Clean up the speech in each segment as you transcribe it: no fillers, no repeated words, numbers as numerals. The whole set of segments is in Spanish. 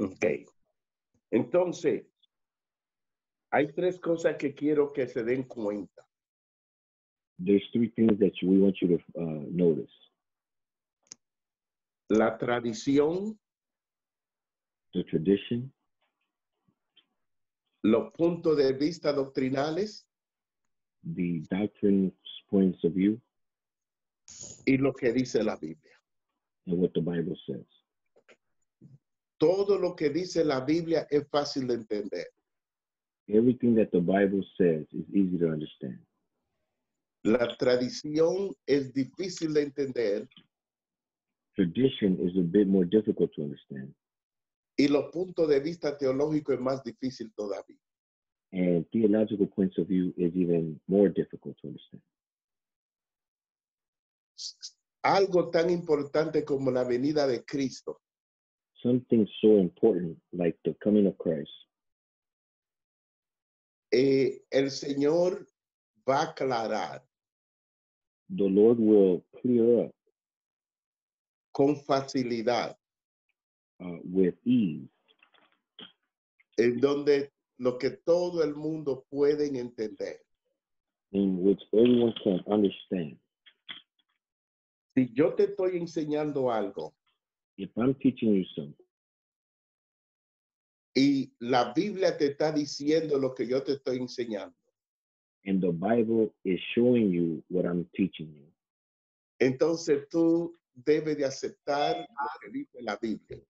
Ok. Entonces, hay tres cosas que quiero que se den cuenta. There's three things that we want you to notice. La tradición, The tradition, los puntos de vista doctrinales the doctrine's points of view, y lo que dice la Biblia. and what the Bible says. Todo lo que dice la Biblia es fácil de entender. Everything that the Bible says is easy to understand. La tradición es difícil de entender Tradition is a bit more difficult to understand, y los puntos de vista teológicos es más difícil todavía. and theological points of view is even more difficult to understand. Algo tan importante como la venida de Cristo Something so important like the coming of Christ, el Señor va a aclarar the Lord will clear up con facilidad, with ease, en donde lo que todo el mundo puede entender. in which everyone can understand. Si yo te estoy enseñando algo If I'm teaching you something, y la Biblia te está diciendo lo que yo te estoy enseñando, and the Bible is showing you what I'm teaching you, entonces tú debes de aceptar lo que dice la Biblia.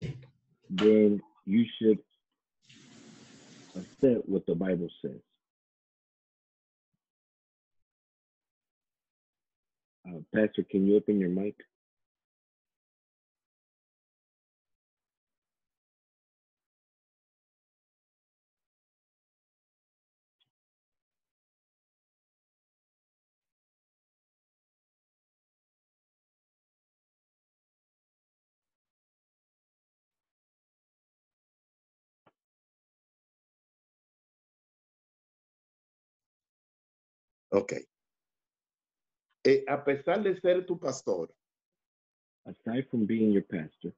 then you should accept what the Bible says. Pastor, can you open your mic? Ok. A pesar de ser tu pastor, Aside from being your pastor,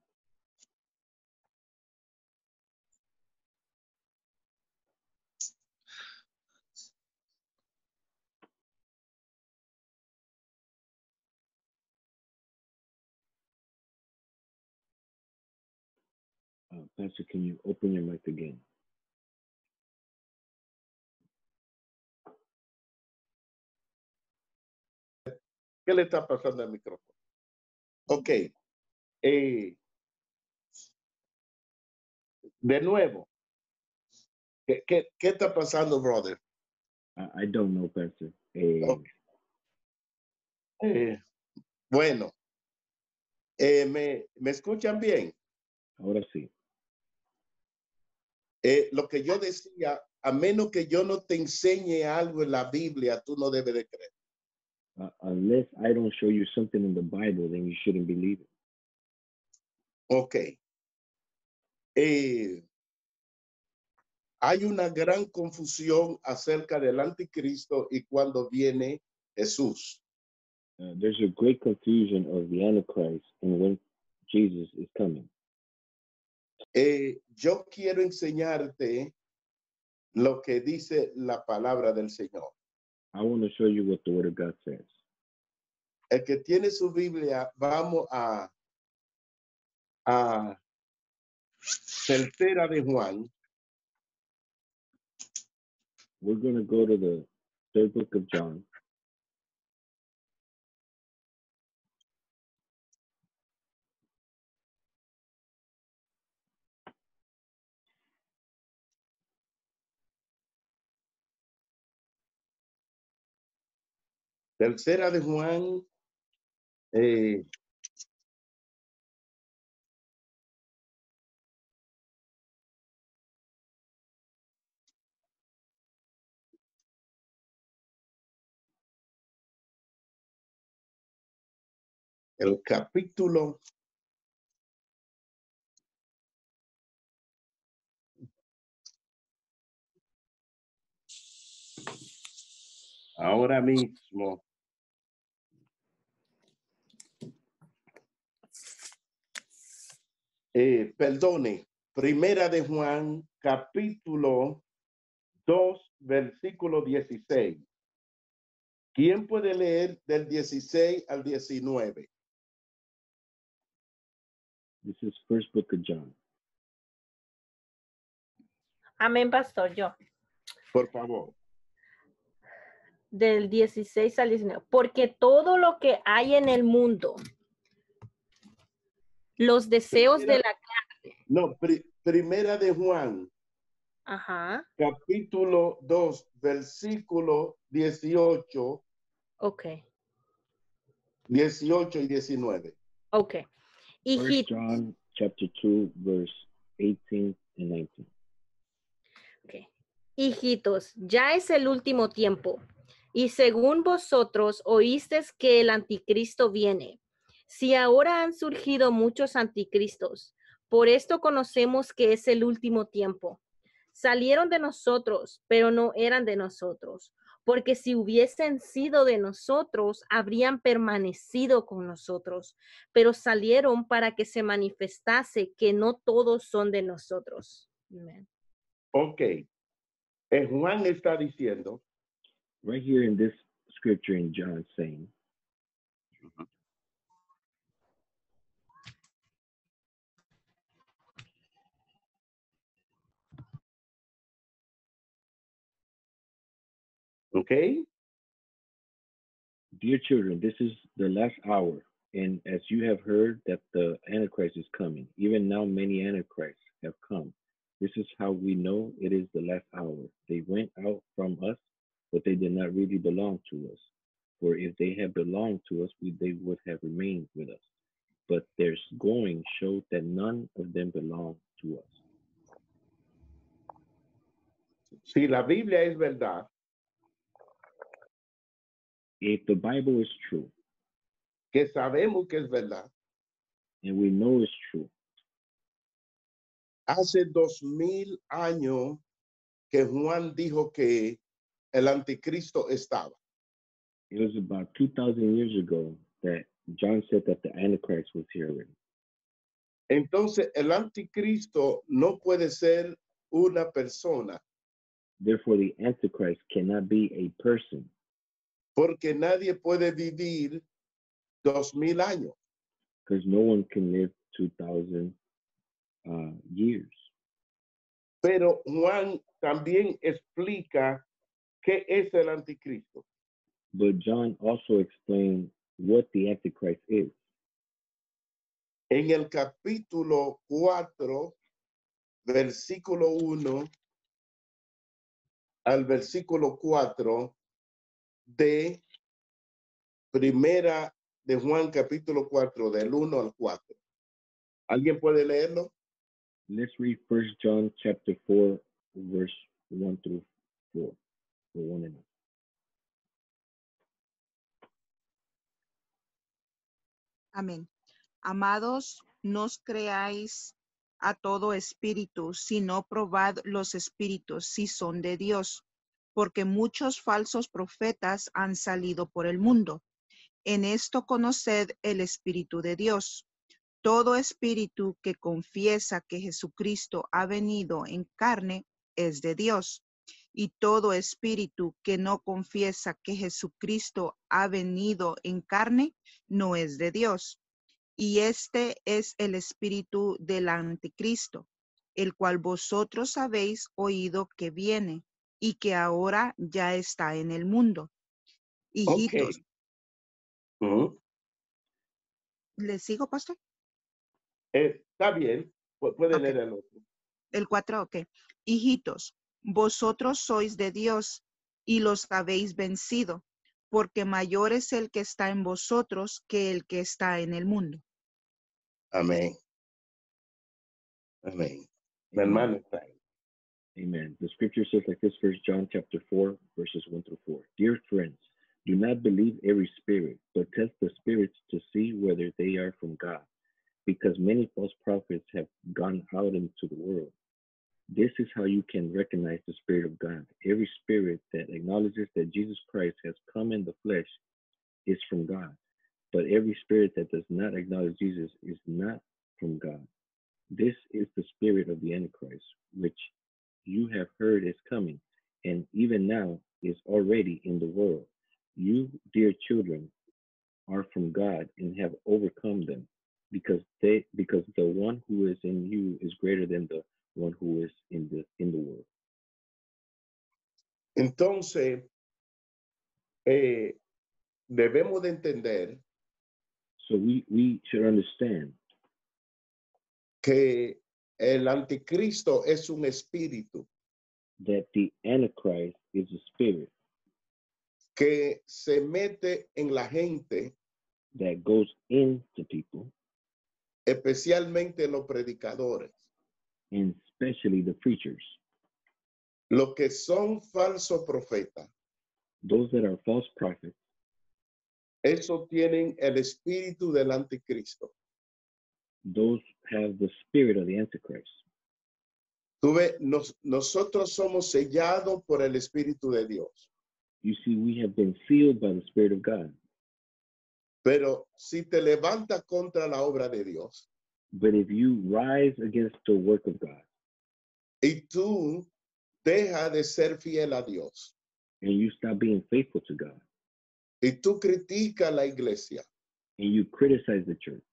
Pastor, can you open your mic again? ¿qué le está pasando al micrófono? Ok. De nuevo, ¿qué está pasando, brother? I don't know, Pastor. Ok. Bueno, ¿me escuchan bien? Ahora sí. Lo que yo decía, a menos que yo no te enseñe algo en la Biblia, tú no debes de creer. Unless I don't show you something in the Bible, then you shouldn't believe it. Ok. Hay una gran confusión acerca del anticristo y cuando viene Jesús. There's a great confusion of the Antichrist and when Jesus is coming. Yo quiero enseñarte lo que dice la palabra del Señor. I want to show you what the Word of God says. El que tiene su Biblia, vamos a Tercera de Juan. We're going to go to the third book of John. Tercera de Juan. El capítulo ahora mismo. Perdone, Primera de Juan, capítulo 2, versículo 16. ¿Quién puede leer del 16 al 19? This is first book of John. Amén, pastor, yo. Por favor. Del 16 al 19. Porque todo lo que hay en el mundo, los deseos de la... No, primera de Juan, Ajá, capítulo 2, versículo 18, ok, 18 y 19. ok. First Hijitos, John chapter 2, verse 18 and 19. ok. Hijitos, ya es el último tiempo. Y según vosotros oísteis que el anticristo viene. Si ahora han surgido muchos anticristos, por esto conocemos que es el último tiempo. Salieron de nosotros, pero no eran de nosotros, porque si hubiesen sido de nosotros, habrían permanecido con nosotros, pero salieron para que se manifestase que no todos son de nosotros. Amén. Ok. Juan está diciendo Right here in this scripture in John saying, ok. dear children, this is the last hour, and as you have heard that the Antichrist is coming, even now many Antichrists have come. This is how we know it is the last hour. They went out from us, but they did not really belong to us. For if they had belonged to us, they would have remained with us. But their going showed that none of them belonged to us. Si la Biblia es verdad, If the Bible is true, que sabemos que es verdad, and we know it's true, hace 2000 años que Juan dijo que el anticristo estaba. it was about 2,000 years ago that John said that the Antichrist was here already. Entonces, el anticristo no puede ser una persona, Therefore, the Antichrist cannot be a person porque nadie puede vivir 2000 años. because no one can live 2,000 years. Pero Juan también explica qué es el anticristo. But John also explained what the Antichrist is. En el capítulo 4, versículo 1 al versículo 4 de primera de Juan, capítulo 4, del 1 al 4. ¿Alguien puede leerlo? Let's read 1 John chapter 4, verse 1 through 4. Or 1 and 2. Amén. Amados, no os creáis a todo espíritu, sino probad los espíritus si son de Dios, porque muchos falsos profetas han salido por el mundo. En esto conoced el Espíritu de Dios. Todo espíritu que confiesa que Jesucristo ha venido en carne es de Dios. Y todo espíritu que no confiesa que Jesucristo ha venido en carne no es de Dios. Y este es el espíritu del anticristo, el cual vosotros habéis oído que viene y que ahora ya está en el mundo. Hijitos, ¿les sigo, pastor? Está bien, puede Ok. leer el otro. El 4, ok. Hijitos, vosotros sois de Dios y los habéis vencido, porque mayor es el que está en vosotros que el que está en el mundo. Amén. Amén. Mi hermano está ahí. Amen. The scripture says like this, 1 John chapter 4, verses 1 through 4. Dear friends, do not believe every spirit, but test the spirits to see whether they are from God, because many false prophets have gone out into the world. This is how you can recognize the Spirit of God. Every spirit that acknowledges that Jesus Christ has come in the flesh is from God. But every spirit that does not acknowledge Jesus is not from God. This is the spirit of the Antichrist, which you have heard is coming, and even now is already in the world. You, dear children, are from God and have overcome them, because the one who is in you is greater than the one who is in the world. Entonces, debemos de entender So we should understand que el anticristo es un espíritu that the Antichrist is a spirit que se mete en la gente, that goes into people, especialmente los predicadores, and especially the preachers, los que son falsos profetas. those that are false prophets. Esos tienen el espíritu del anticristo. Those have the spirit of the Antichrist. Tú ves, nosotros somos sellados por el espíritu de Dios. You see, we have been sealed by the Spirit of God. Pero si te levantas contra la obra de Dios But if you rise against the work of God y tú dejas de ser fiel a Dios and you stop being faithful to God y tú criticas la iglesia, and you criticize the church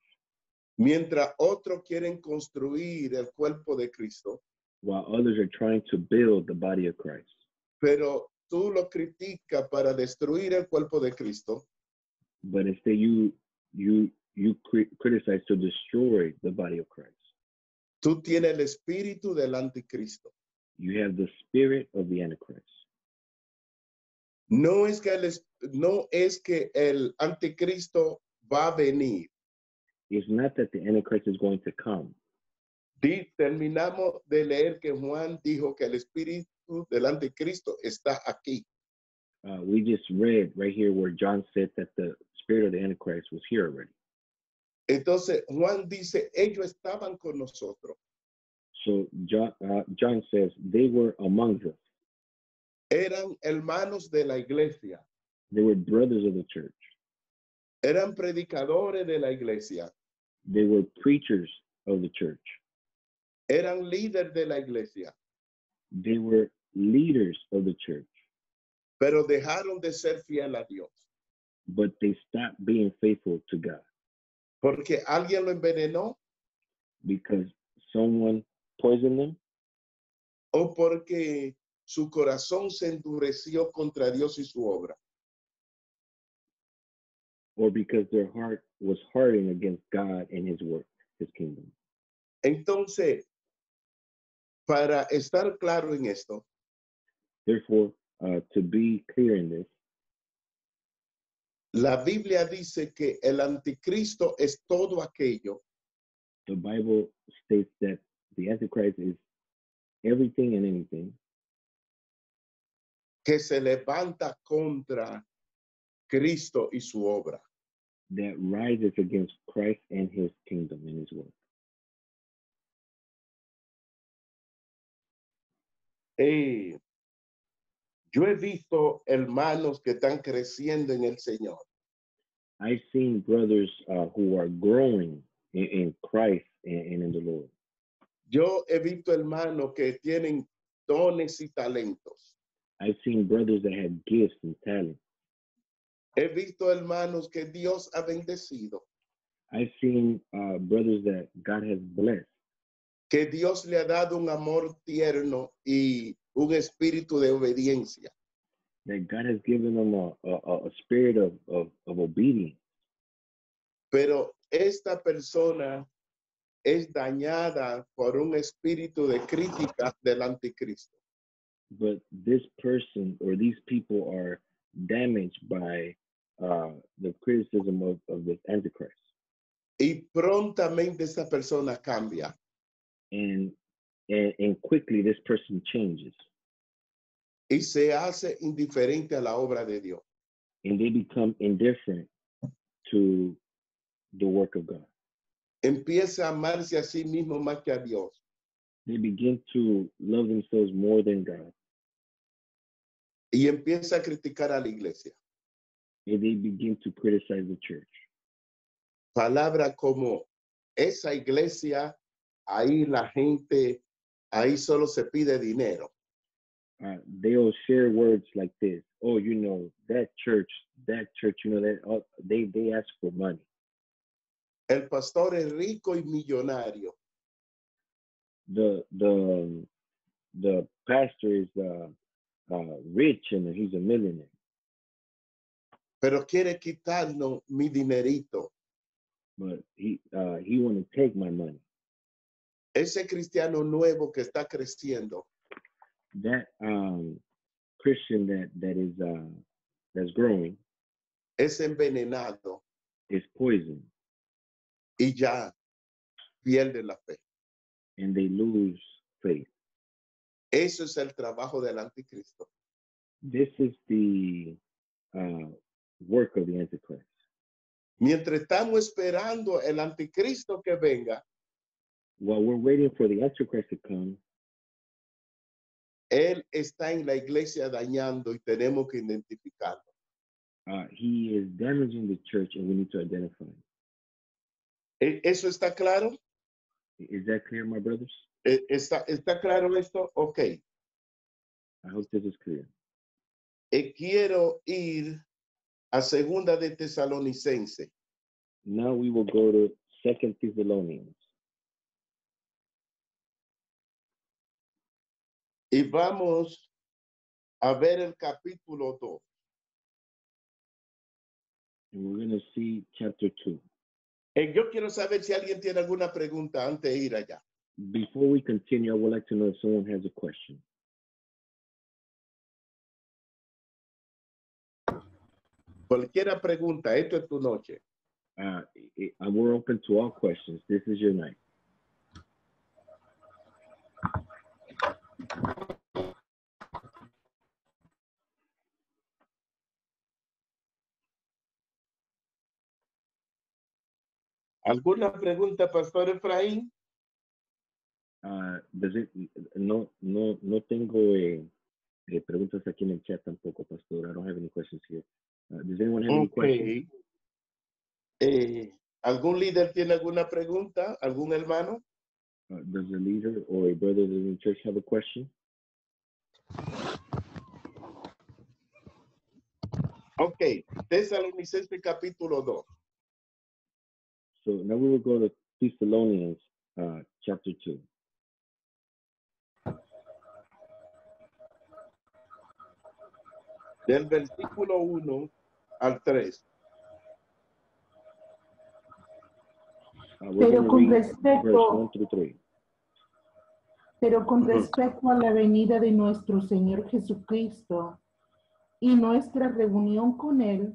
mientras otros quieren construir el cuerpo de Cristo, while others are trying to build the body of Christ, pero tú lo criticas para destruir el cuerpo de Cristo, but instead you criticize to destroy the body of Christ. tú tienes el espíritu del anticristo. You have the spirit of the Antichrist. No es que el anticristo va a venir. It's not that the Antichrist is going to come. Terminamos de leer que Juan dijo que el espíritu del anticristo está aquí. We just read right here where John said that the spirit of the Antichrist was here already. Entonces Juan dice, ellos estaban con nosotros. So John says they were among us. Eran hermanos de la iglesia. They were brothers of the church. Eran predicadores de la iglesia. They were preachers of the church. Eran líderes de la iglesia. They were leaders of the church. Pero dejaron de ser fiel a Dios. But they stopped being faithful to God. Porque alguien lo envenenó. Because someone poisoned them. O porque su corazón se endureció contra Dios y su obra. Or because their heart was hardened against God and his work, his kingdom. Entonces, para estar claro en esto, Therefore, to be clear in this, la Biblia dice que el anticristo es todo aquello the Bible states that the Antichrist is everything and anything que se levanta contra Cristo y su obra. that rises against Christ and his kingdom and his work. Yo he visto hermanos que están creciendo en el Señor. I've seen brothers who are growing in Christ and in the Lord. Yo he visto hermanos que tienen dones y talentos. I've seen brothers that have gifts and talents. He visto hermanos que Dios ha bendecido, I've seen brothers that God has blessed, que Dios le ha dado un amor tierno y un espíritu de obediencia. that God has given them a spirit of obedience. Pero esta persona es dañada por un espíritu de crítica del anticristo. But this person or these people are damaged by the criticism of this Antichrist. Y prontamente esta persona cambia. And quickly this person changes. Y se hace indiferente a la obra de Dios. And they become indifferent to the work of God. Empieza a amarse a sí mismo más que a Dios. They begin to love themselves more than God. Y empieza a criticar a la iglesia. And they begin to criticize the church. Palabras como, esa iglesia ahí la gente, ahí solo se pide dinero. They'll share words like this. Oh, you know, that church, you know, that they ask for money. El pastor es rico y millonario. The pastor is rich and he's a millionaire. Pero quiere quitarnos mi dinerito. But he want to take my money. Ese cristiano nuevo que está creciendo. That Christian that is that's growing Es envenenado. is poison. Y ya pierde la fe. And they lose faith. Eso es el trabajo del anticristo. This is the work of the Antichrist. Mientras estamos esperando el anticristo que venga, While we're waiting for the Antichrist to come, él está en la iglesia dañando y tenemos que identificarlo. he is damaging the church and we need to identify. ¿Eso está claro? Is that clear, my brothers? ¿Está claro esto? Ok. I hope this is clear. Quiero ir a Segunda de Tesalonicense. Now we will go to 2 Thessalonians. Y vamos a ver el capítulo 2. And we're going to see chapter 2. Yo quiero saber si alguien tiene alguna pregunta antes de ir allá. Before we continue, I would like to know if someone has a question. Cualquiera pregunta, esto es tu noche. We're open to all questions. This is your night. ¿Alguna pregunta, Pastor Efraín? No tengo preguntas aquí en el chat tampoco, Pastor. I don't have any questions here. Does anyone have any questions? ¿Algún líder tiene alguna pregunta? ¿Algún hermano? Does a leader or a brother in the church have a question? Ok, Tesalonicenses capítulo 2. So now we will go to Thessalonians chapter 2. Del versículo 1 al 3. We're going to read verse 1 through 3. Pero con respecto a la venida de nuestro Señor Jesucristo y nuestra reunión con Él,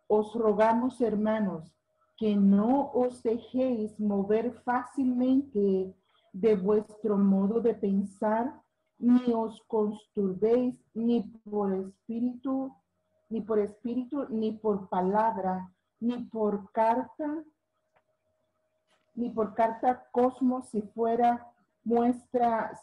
os rogamos, hermanos, que no os dejéis mover fácilmente de vuestro modo de pensar, ni os conturbéis ni por espíritu, ni por palabra, ni por carta, como si fuera nuestra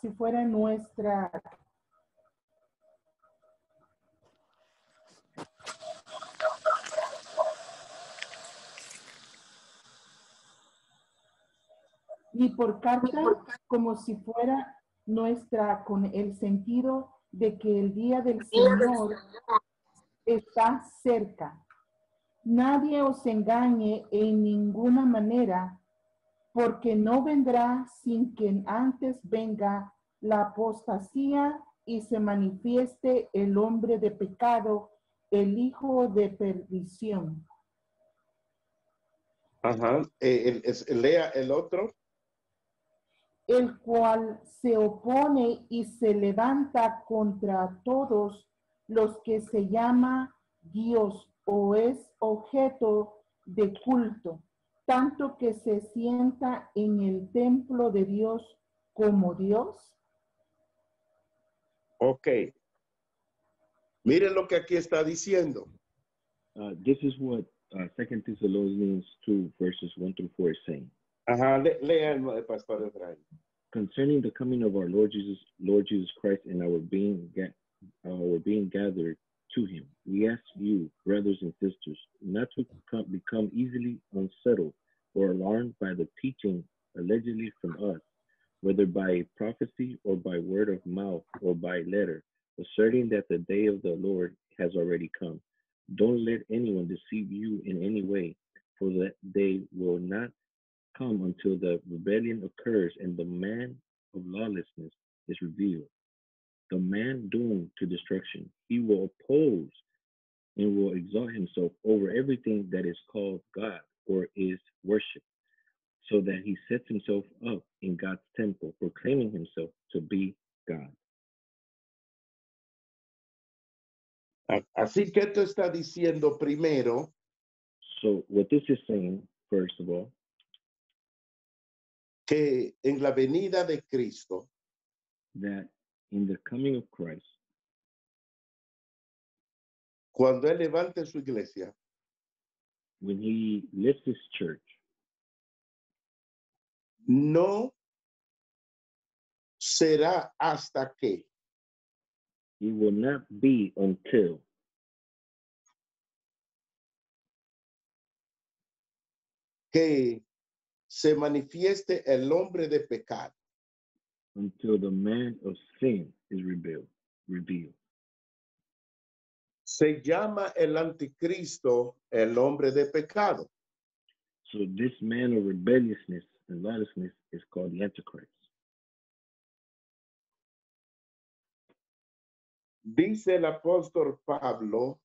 con el sentido de que el día del Señor está cerca. Nadie os engañe en ninguna manera, porque no vendrá sin que antes venga la apostasía y se manifieste el hombre de pecado, el hijo de perdición. Ajá. Lea el otro. El cual se opone y se levanta contra todos los que se llama Dios o es objeto de culto, tanto que se sienta en el templo de Dios como Dios. Ok. Miren lo que aquí está diciendo. This is what 2 Thessalonians 2 verses 1 through 4 is saying. Ajá, lea el Pastor Efraín. Concerning the coming of our Lord Jesus Christ and our being gathered to him, we ask you, brothers and sisters, not to become easily unsettled or alarmed by the teaching allegedly from us, whether by prophecy or by word of mouth or by letter, asserting that the day of the Lord has already come. Don't let anyone deceive you in any way, for that day will not come until the rebellion occurs and the man of lawlessness is revealed, the man doomed to destruction. He will oppose and will exalt himself over everything that is called God or is worshipped, so that he sets himself up in God's temple, proclaiming himself to be God. Así que esto está diciendo primero So what this is saying, first of all, que en la venida de Cristo, that in the coming of Christ, cuando Él levante su iglesia, when he lifts his church, no será hasta que it will not be until que se manifieste el hombre de pecado. the man of sin is revealed. Se llama el anticristo el hombre de pecado. So this man of rebelliousness and lawlessness is called the Antichrist. Dice el apóstol Pablo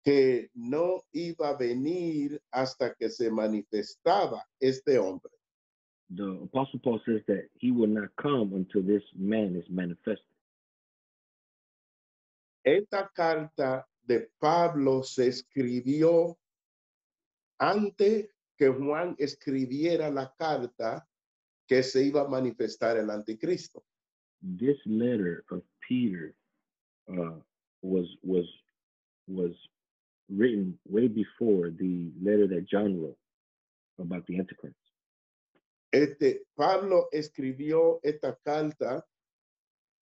que no iba a venir hasta que se manifestaba este hombre. The Apostle Paul says that he will not come until this man is manifested. Esta carta de Pablo se escribió antes que Juan escribiera la carta que se iba a manifestar el anticristo. This letter of Peter was written way before the letter that John wrote about the Antichrist. Pablo escribió esta carta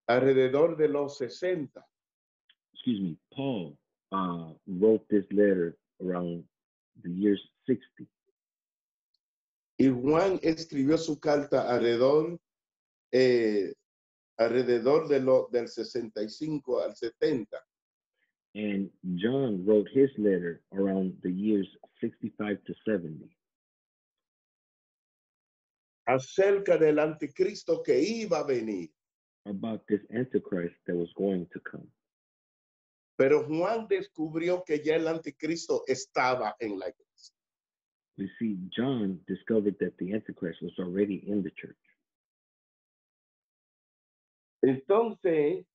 alrededor de los 60. Excuse me, Paul wrote this letter around the years 60. Y Juan escribió su carta alrededor del 65 al 70. And John wrote his letter around the years 65 to 70. Acerca del anticristo que iba a venir. About this Antichrist that was going to come. Pero Juan descubrió que ya el anticristo estaba en la iglesia. We see John discovered that the Antichrist was already in the church. Entonces,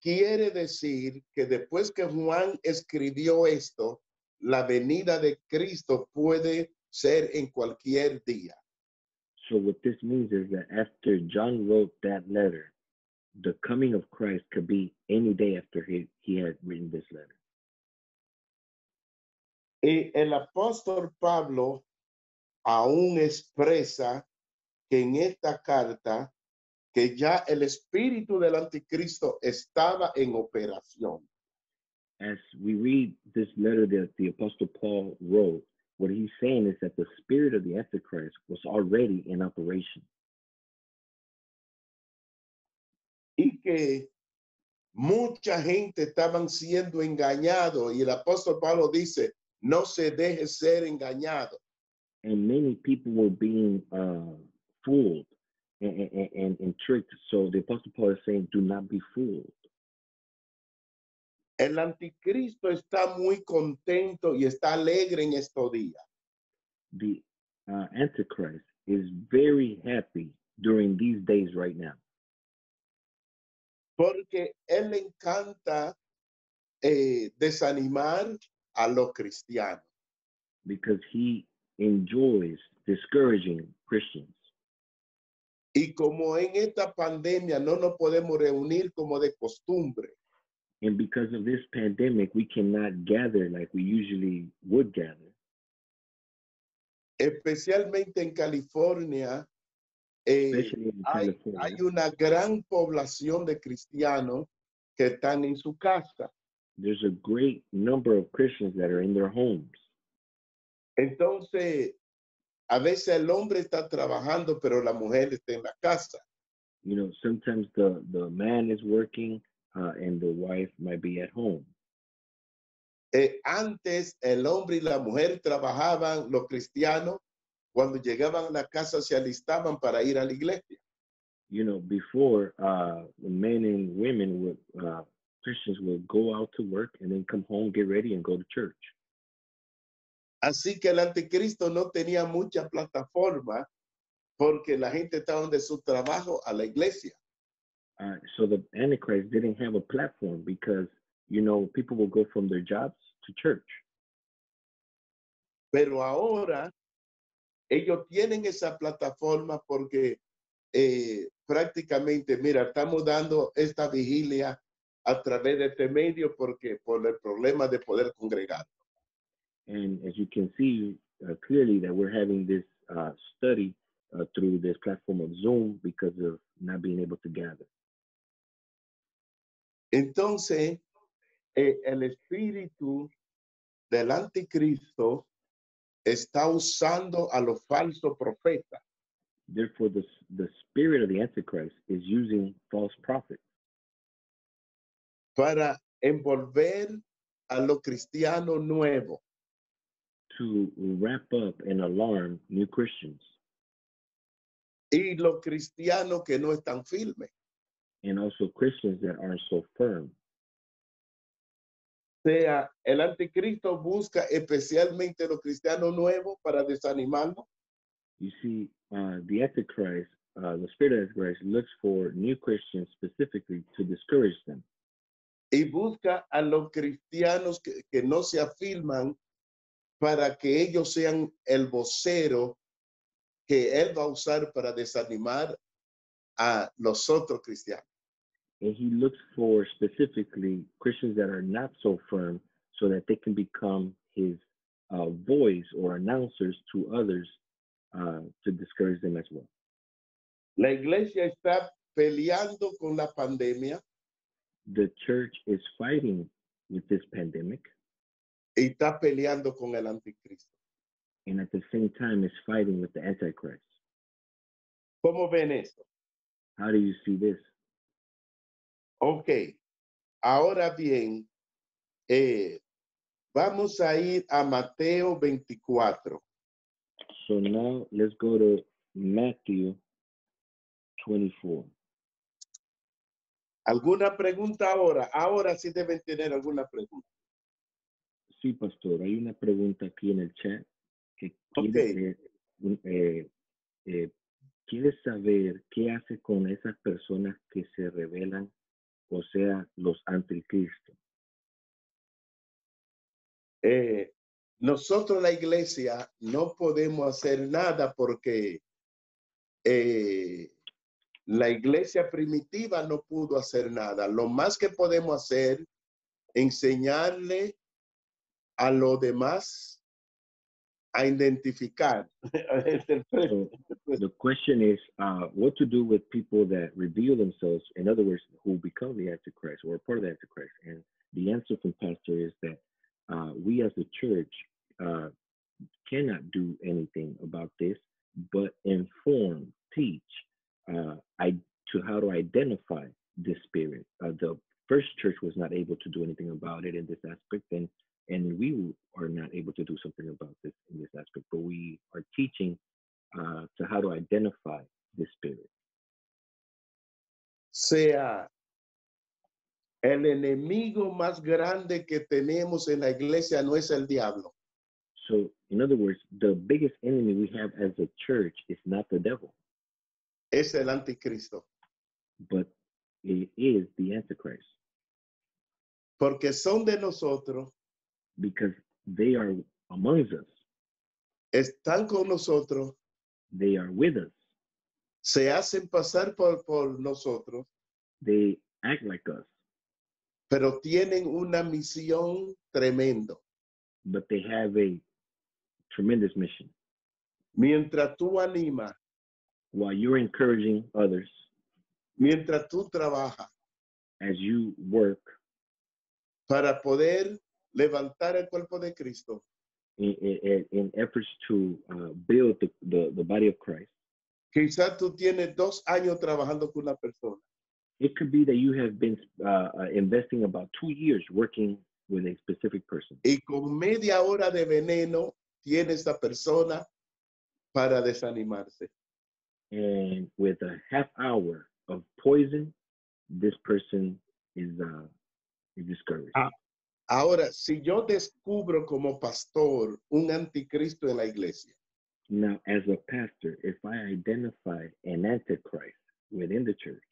quiere decir que después que Juan escribió esto, la venida de Cristo puede ser en cualquier día. So what this means is that after John wrote that letter, the coming of Christ could be any day after he had written this letter. Y el apóstol Pablo aún expresa que en esta carta que ya el espíritu del anticristo estaba en operación. As we read this letter that the Apostle Paul wrote, what he's saying is that the spirit of the Antichrist was already in operation. Y que mucha gente estaban siendo engañados y el apóstol Pablo dice, no se deje ser engañado. And many people were being fooled and tricked. So the Apostle Paul is saying, do not be fooled. El anticristo está muy contento y está alegre en estos días. The Antichrist is very happy during these days right now. Porque él le encanta desanimar a los cristianos. Because he enjoys discouraging Christians. Y como en esta pandemia no nos podemos reunir como de costumbre. And because of this pandemic, we cannot gather like we usually would gather. Especialmente en California, hay una gran población de cristianos que están en su casa. There's a great number of Christians that are in their homes. Entonces, a veces el hombre está trabajando, pero la mujer está en la casa. You know, sometimes the man is working and the wife might be at home. Antes el hombre y la mujer trabajaban, los cristianos, cuando llegaban a la casa se alistaban para ir a la iglesia. You know, before the men and women would Christians would go out to work and then come home, get ready, and go to church. Así que el anticristo no tenía mucha plataforma porque la gente estaba de su trabajo a la iglesia. So the Antichrist didn't have a platform because, you know, people will go from their jobs to church. Pero ahora ellos tienen esa plataforma porque prácticamente, mira, estamos dando esta vigilia a través de este medio porque por el problema de poder congregar. And as you can see clearly that we're having this study through this platform of Zoom because of not being able to gather. Entonces, el espíritu del anticristo está usando a los falsos profetas. Therefore, the spirit of the Antichrist is using false prophets para envolver a los cristianos nuevos. to wrap up and alarm new Christians Y los cristianos que no están firmes. and also Christians that aren't so firm. O sea, el anticristo busca especialmente los cristianos nuevos para desanimarlos. You see, the Antichrist, the spirit of Antichrist looks for new Christians specifically to discourage them. Y busca a los cristianos que no se afirman para que ellos sean el vocero que él va a usar para desanimar a los otros cristianos. And he looks for specifically Christians that are not so firm so that they can become his voice or announcers to others to discourage them as well. La iglesia está peleando con la pandemia The church is fighting with this pandemic y está peleando con el anticristo. and at the same time is fighting with the Antichrist. ¿Cómo ven eso? How do you see this? Ok, ahora bien, vamos a ir a Mateo 24. So now let's go to Matthew 24. ¿Alguna pregunta ahora? Ahora sí deben tener alguna pregunta. Sí, pastor, hay una pregunta aquí en el chat que quiere saber qué hace con esas personas que se rebelan, o sea, los anticristos. Nosotros la iglesia no podemos hacer nada porque la iglesia primitiva no pudo hacer nada. Lo más que podemos hacer, enseñarle a los demás a identificar. So the question is what to do with people that reveal themselves, in other words, who become the Antichrist or part of the Antichrist. And the answer from Pastor is that we as a church cannot do anything about this, but inform, teach to how to identify this spirit. The first church was not able to do anything about it in this aspect, and we are not able to do something about this in this aspect, but we are teaching to how to identify this spirit. Sea el enemigo más grande que tenemos en la iglesia no es el diablo. So, in other words, the biggest enemy we have as a church is not the devil, Es el anticristo. but it is the Antichrist, Porque son de nosotros, because they are amongst us, están con nosotros, they are with us, se hacen pasar por nosotros, they act like us, pero tienen una misión tremenda. but they have a tremendous mission. Mientras tú animas, While you're encouraging others, mientras tú trabajas as you work para poder levantar el cuerpo de Cristo, in efforts to build the body of Christ. Quizás tú tienes 2 años trabajando con una persona It could be that you have been investing about 2 years working with a specific person. y con media hora de veneno tiene esa persona para desanimarse. And with a half hour of poison, this person is discouraged. Ahora, si yo descubro como pastor un anticristo en la iglesia, Now, as a pastor, if I identify an antichrist within the church,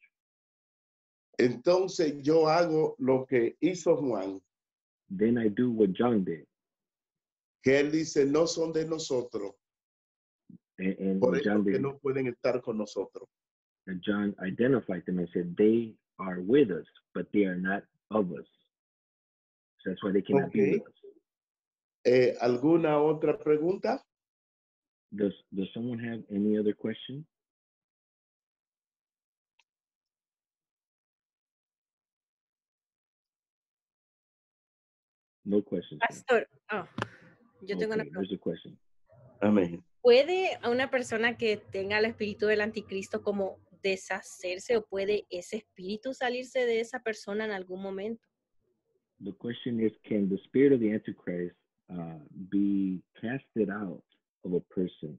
entonces yo hago lo que hizo Juan, then I do what John did. que él dice, no son de nosotros, And por what eso John que did, no pueden estar con nosotros. and John identified them and said, they are with us, but they are not of us. So that's why they cannot be Okay. with us. ¿Alguna otra pregunta? Does someone have any other question? No questions. ma'am. Pastor, yo tengo una Okay, pregunta. there's a question. Amén. ¿Puede a una persona que tenga el espíritu del anticristo como deshacerse o puede ese espíritu salirse de esa persona en algún momento? The question is, can the spirit of the Antichrist be casted out of a person?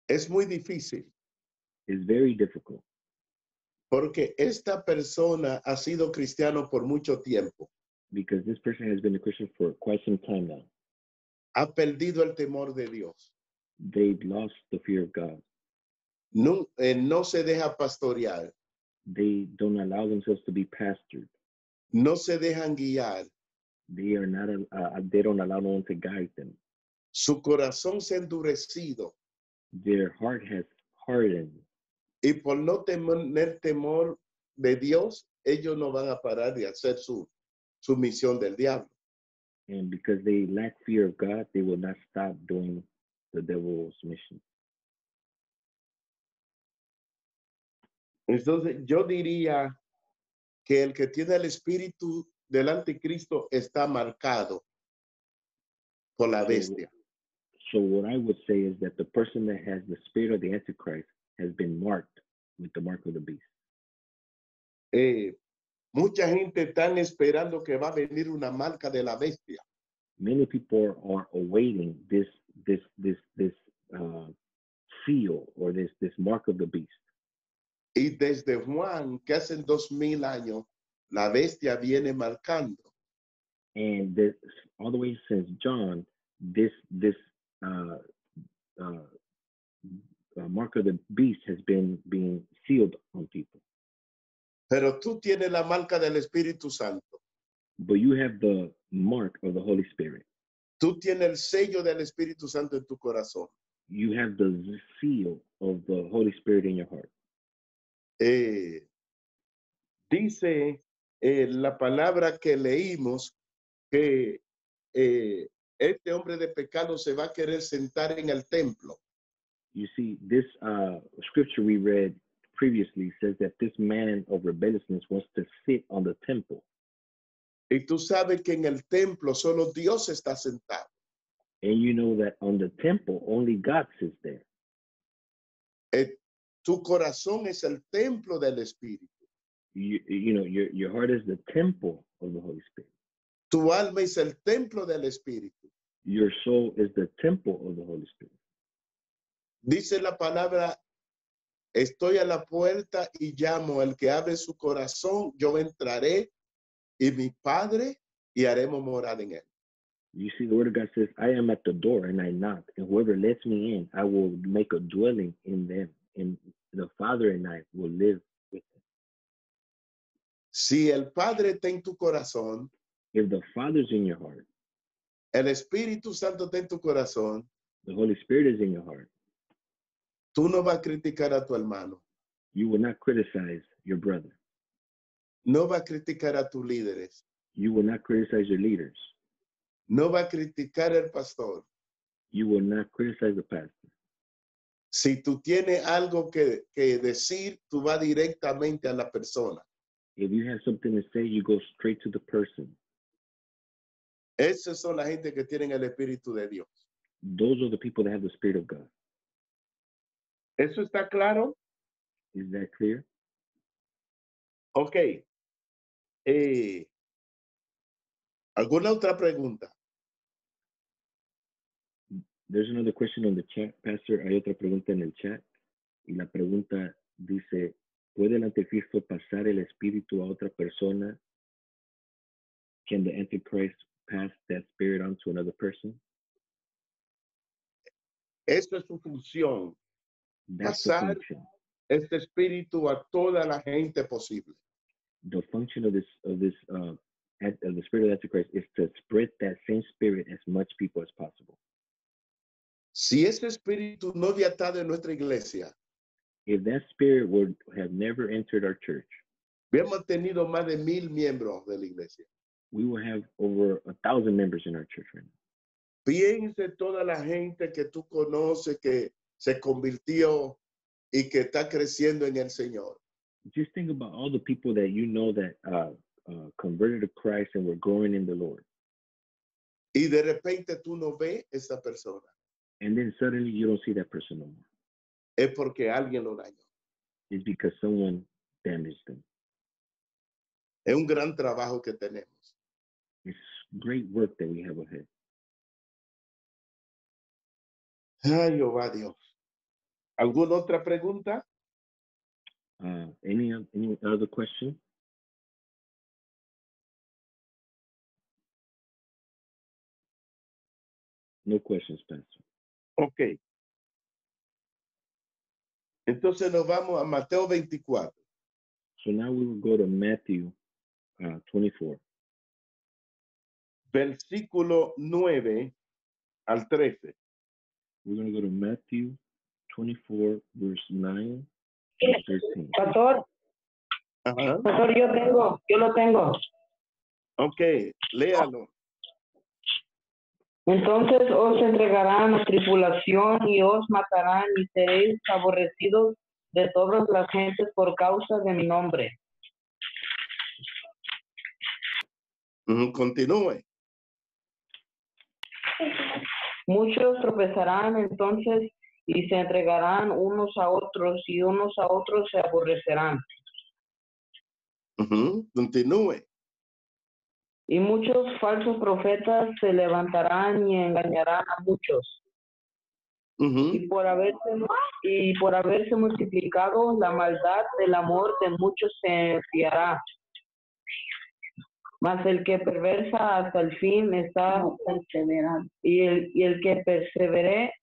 Es muy difícil It's very difficult porque esta persona ha sido cristiano por mucho tiempo. because this person has been a Christian for quite some time now. Ha perdido el temor de Dios. They've lost the fear of God. No, no se deja pastorear. They don't allow themselves to be pastored. No se dejan guiar. They are not. They don't allow no one to guide them. Su corazón se ha endurecido Their heart has hardened, y por no tener temor de Dios, ellos no van a parar de hacer su misión del diablo. and because they lack fear of God, they will not stop doing the devil's mission. Entonces, yo diría que el que tiene el espíritu del anticristo está marcado por la bestia. So what I would say is that the person that has the spirit of the Antichrist has been marked with the mark of the beast. Mucha gente está esperando que va a venir una marca de la bestia. Many people are awaiting this seal or this mark of the beast. Y desde Juan, que hace 2000 años, la bestia viene marcando. And this, all the way since John, this mark of the beast has been being sealed on people. Pero tú tienes la marca del Espíritu Santo. But you have the mark of the Holy Spirit. Tú tienes el sello del Espíritu Santo en tu corazón. You have the seal of the Holy Spirit in your heart. Dice la palabra que leímos que este hombre de pecado se va a querer sentar en el templo. You see, this scripture we read previously says that this man of rebelliousness wants to sit on the temple. Y tú sabes que en el templo solo Dios está sentado. And you know that on the temple, only God sits there. Tu corazón es el templo del Espíritu. You know, your heart is the temple of the Holy Spirit. Tu alma es el templo del Espíritu. Your soul is the temple of the Holy Spirit. Dice la palabra, estoy a la puerta y llamo, el que abre su corazón, yo entraré y mi Padre y haremos morada en él. You see, the word of God says, I am at the door and I knock, and whoever lets me in, I will make a dwelling in them, and the Father and I will live with them. Si el Padre está en tu corazón, If the Father's in your heart, el Espíritu Santo está en tu corazón, the Holy Spirit is in your heart, tú no vas a criticar a tu hermano, you will not criticize your brother. no vas a criticar a tus líderes, You will not criticize your leaders. no vas a criticar al pastor. You will not criticize the pastor. Si tú tienes algo que decir, tú vas directamente a la persona. If you have something to say, you go straight to the person. Esas son la gente que tienen el Espíritu de Dios. Those are the people that have the Spirit of God. ¿Eso está claro? Is that clear? Ok. ¿Alguna otra pregunta? There's another question on the chat, Pastor. Hay otra pregunta en el chat. Y la pregunta dice, ¿puede el anticristo pasar el espíritu a otra persona? Can the Antichrist pass that spirit on to another person? Esa es su función. That's the Pasar function. este espíritu a toda la gente posible. The function of the spirit of the Antichrist is to spread that same spirit as much people as possible. Si ese espíritu no había estado en nuestra iglesia, If that spirit would have never entered our church, hubiéramos tenido más de 1,000 miembros de la iglesia. we will have over 1,000 members in our church right now. Piense toda la gente que tú conoces que se convirtió y que está creciendo en el Señor. Just think about all the people that you know that converted to Christ and were growing in the Lord. Y de repente tú no ves esa persona. And then suddenly you don't see that person no more. Es porque alguien lo dañó. It's because someone damaged them. Es un gran trabajo que tenemos. It's great work that we have ahead. Ay, Jehová Dios. ¿Alguna otra pregunta? Any other question? No questions, Pastor. Ok. Entonces nos vamos a Mateo 24. So now we will go to Matthew 24. Versículo 9 al 13. We're going to go to Matthew 24, verse 9 and 13. Pastor, Ajá. pastor, yo lo tengo. Ok, léalo. Entonces os entregarán a tribulación y os matarán y seréis aborrecidos de todas las gentes por causa de mi nombre. Continúe. Muchos tropezarán entonces y se entregarán unos a otros y unos a otros se aborrecerán. Continúe. Y muchos falsos profetas se levantarán y engañarán a muchos. Y por haberse multiplicado la maldad del amor de muchos se enfriará. Mas el que perversa hasta el fin está perseverando. Y el que persevere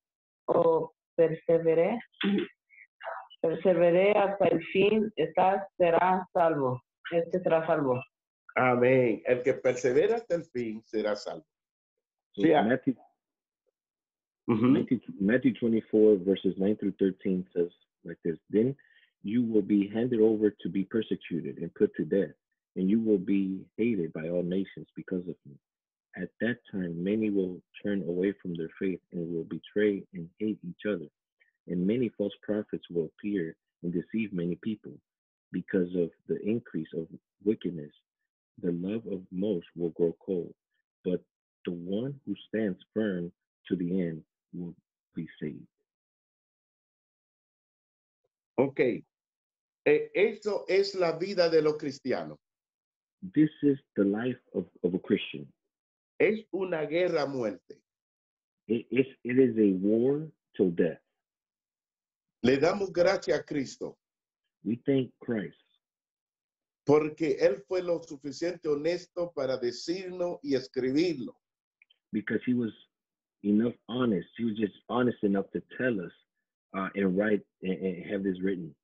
hasta el fin será salvo. Será salvo. Amén. El que persevera hasta el fin será salvo. So Yeah. Matthew 24, verses 9 through 13 says like this. Then you will be handed over to be persecuted and put to death, and you will be hated by all nations because of me. At that time, many will turn away from their faith and will betray and hate each other. And many false prophets will appear and deceive many people. Because of the increase of wickedness, the love of most will grow cold. But the one who stands firm to the end will be saved. Ok. Eso es la vida de los cristianos. This is the life of a Christian. Es una guerra a muerte. It is a war till death. Le damos gracias a Cristo We thank Christ porque Él fue lo suficiente honesto para decirnos y escribirlo. because he was honest. He was just honest enough to tell us and write and have this written.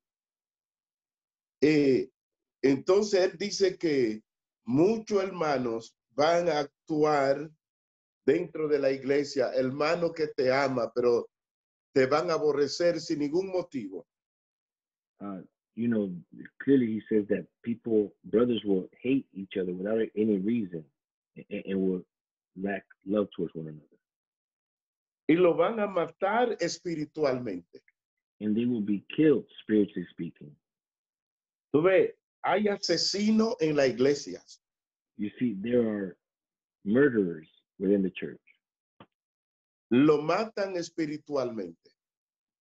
Entonces Él dice que muchos hermanos van a actuar dentro de la iglesia, hermano que te ama, pero te van a aborrecer sin ningún motivo. Clearly he says that brothers will hate each other without any reason and will lack love towards one another. Y lo van a matar espiritualmente. And they will be killed, spiritually speaking. Tú ves, hay asesinos en las iglesias. You see, there are murderers within the church. Lo matan espiritualmente.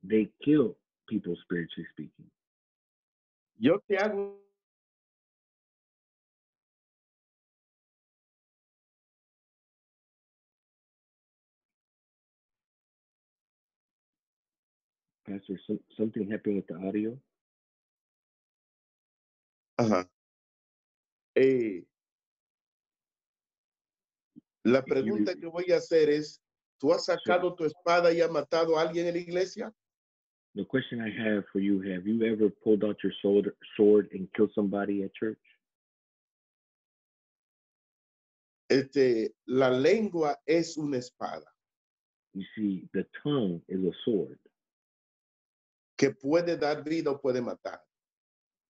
They kill people spiritually speaking. Yo te hago Pastor, something happened with the audio? Ajá. La pregunta que voy a hacer es, ¿tú has sacado tu espada y has matado a alguien en la iglesia? The question I have for you, have you ever pulled out your sword and killed somebody at church? La lengua es una espada You see, the tongue is a sword que puede dar vida o puede matar.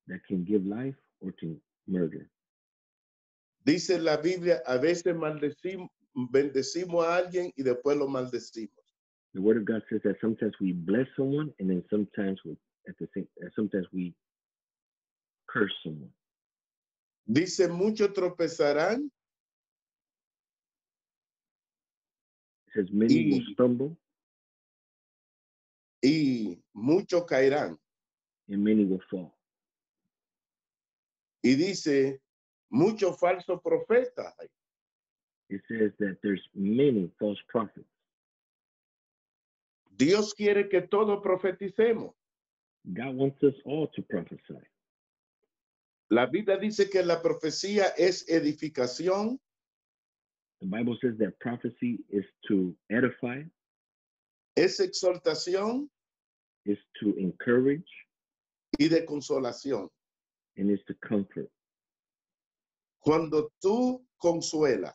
that can give life or can murder. Dice la Biblia, a veces bendecimos a alguien y después lo maldecimos. The Word of God says that sometimes we bless someone, and then sometimes we curse someone. Dice, muchos tropezarán. It says many will stumble, y muchos caerán. and many will fall. Y dice, muchos falsos profetas. It says that there's many false prophets. Dios quiere que todos profeticemos. God wants us all to prophesy. La Biblia dice que la profecía es edificación. The Bible says that prophecy is to edify, es exhortación is to encourage, y de consolación. and is to comfort. Cuando tú consuelas,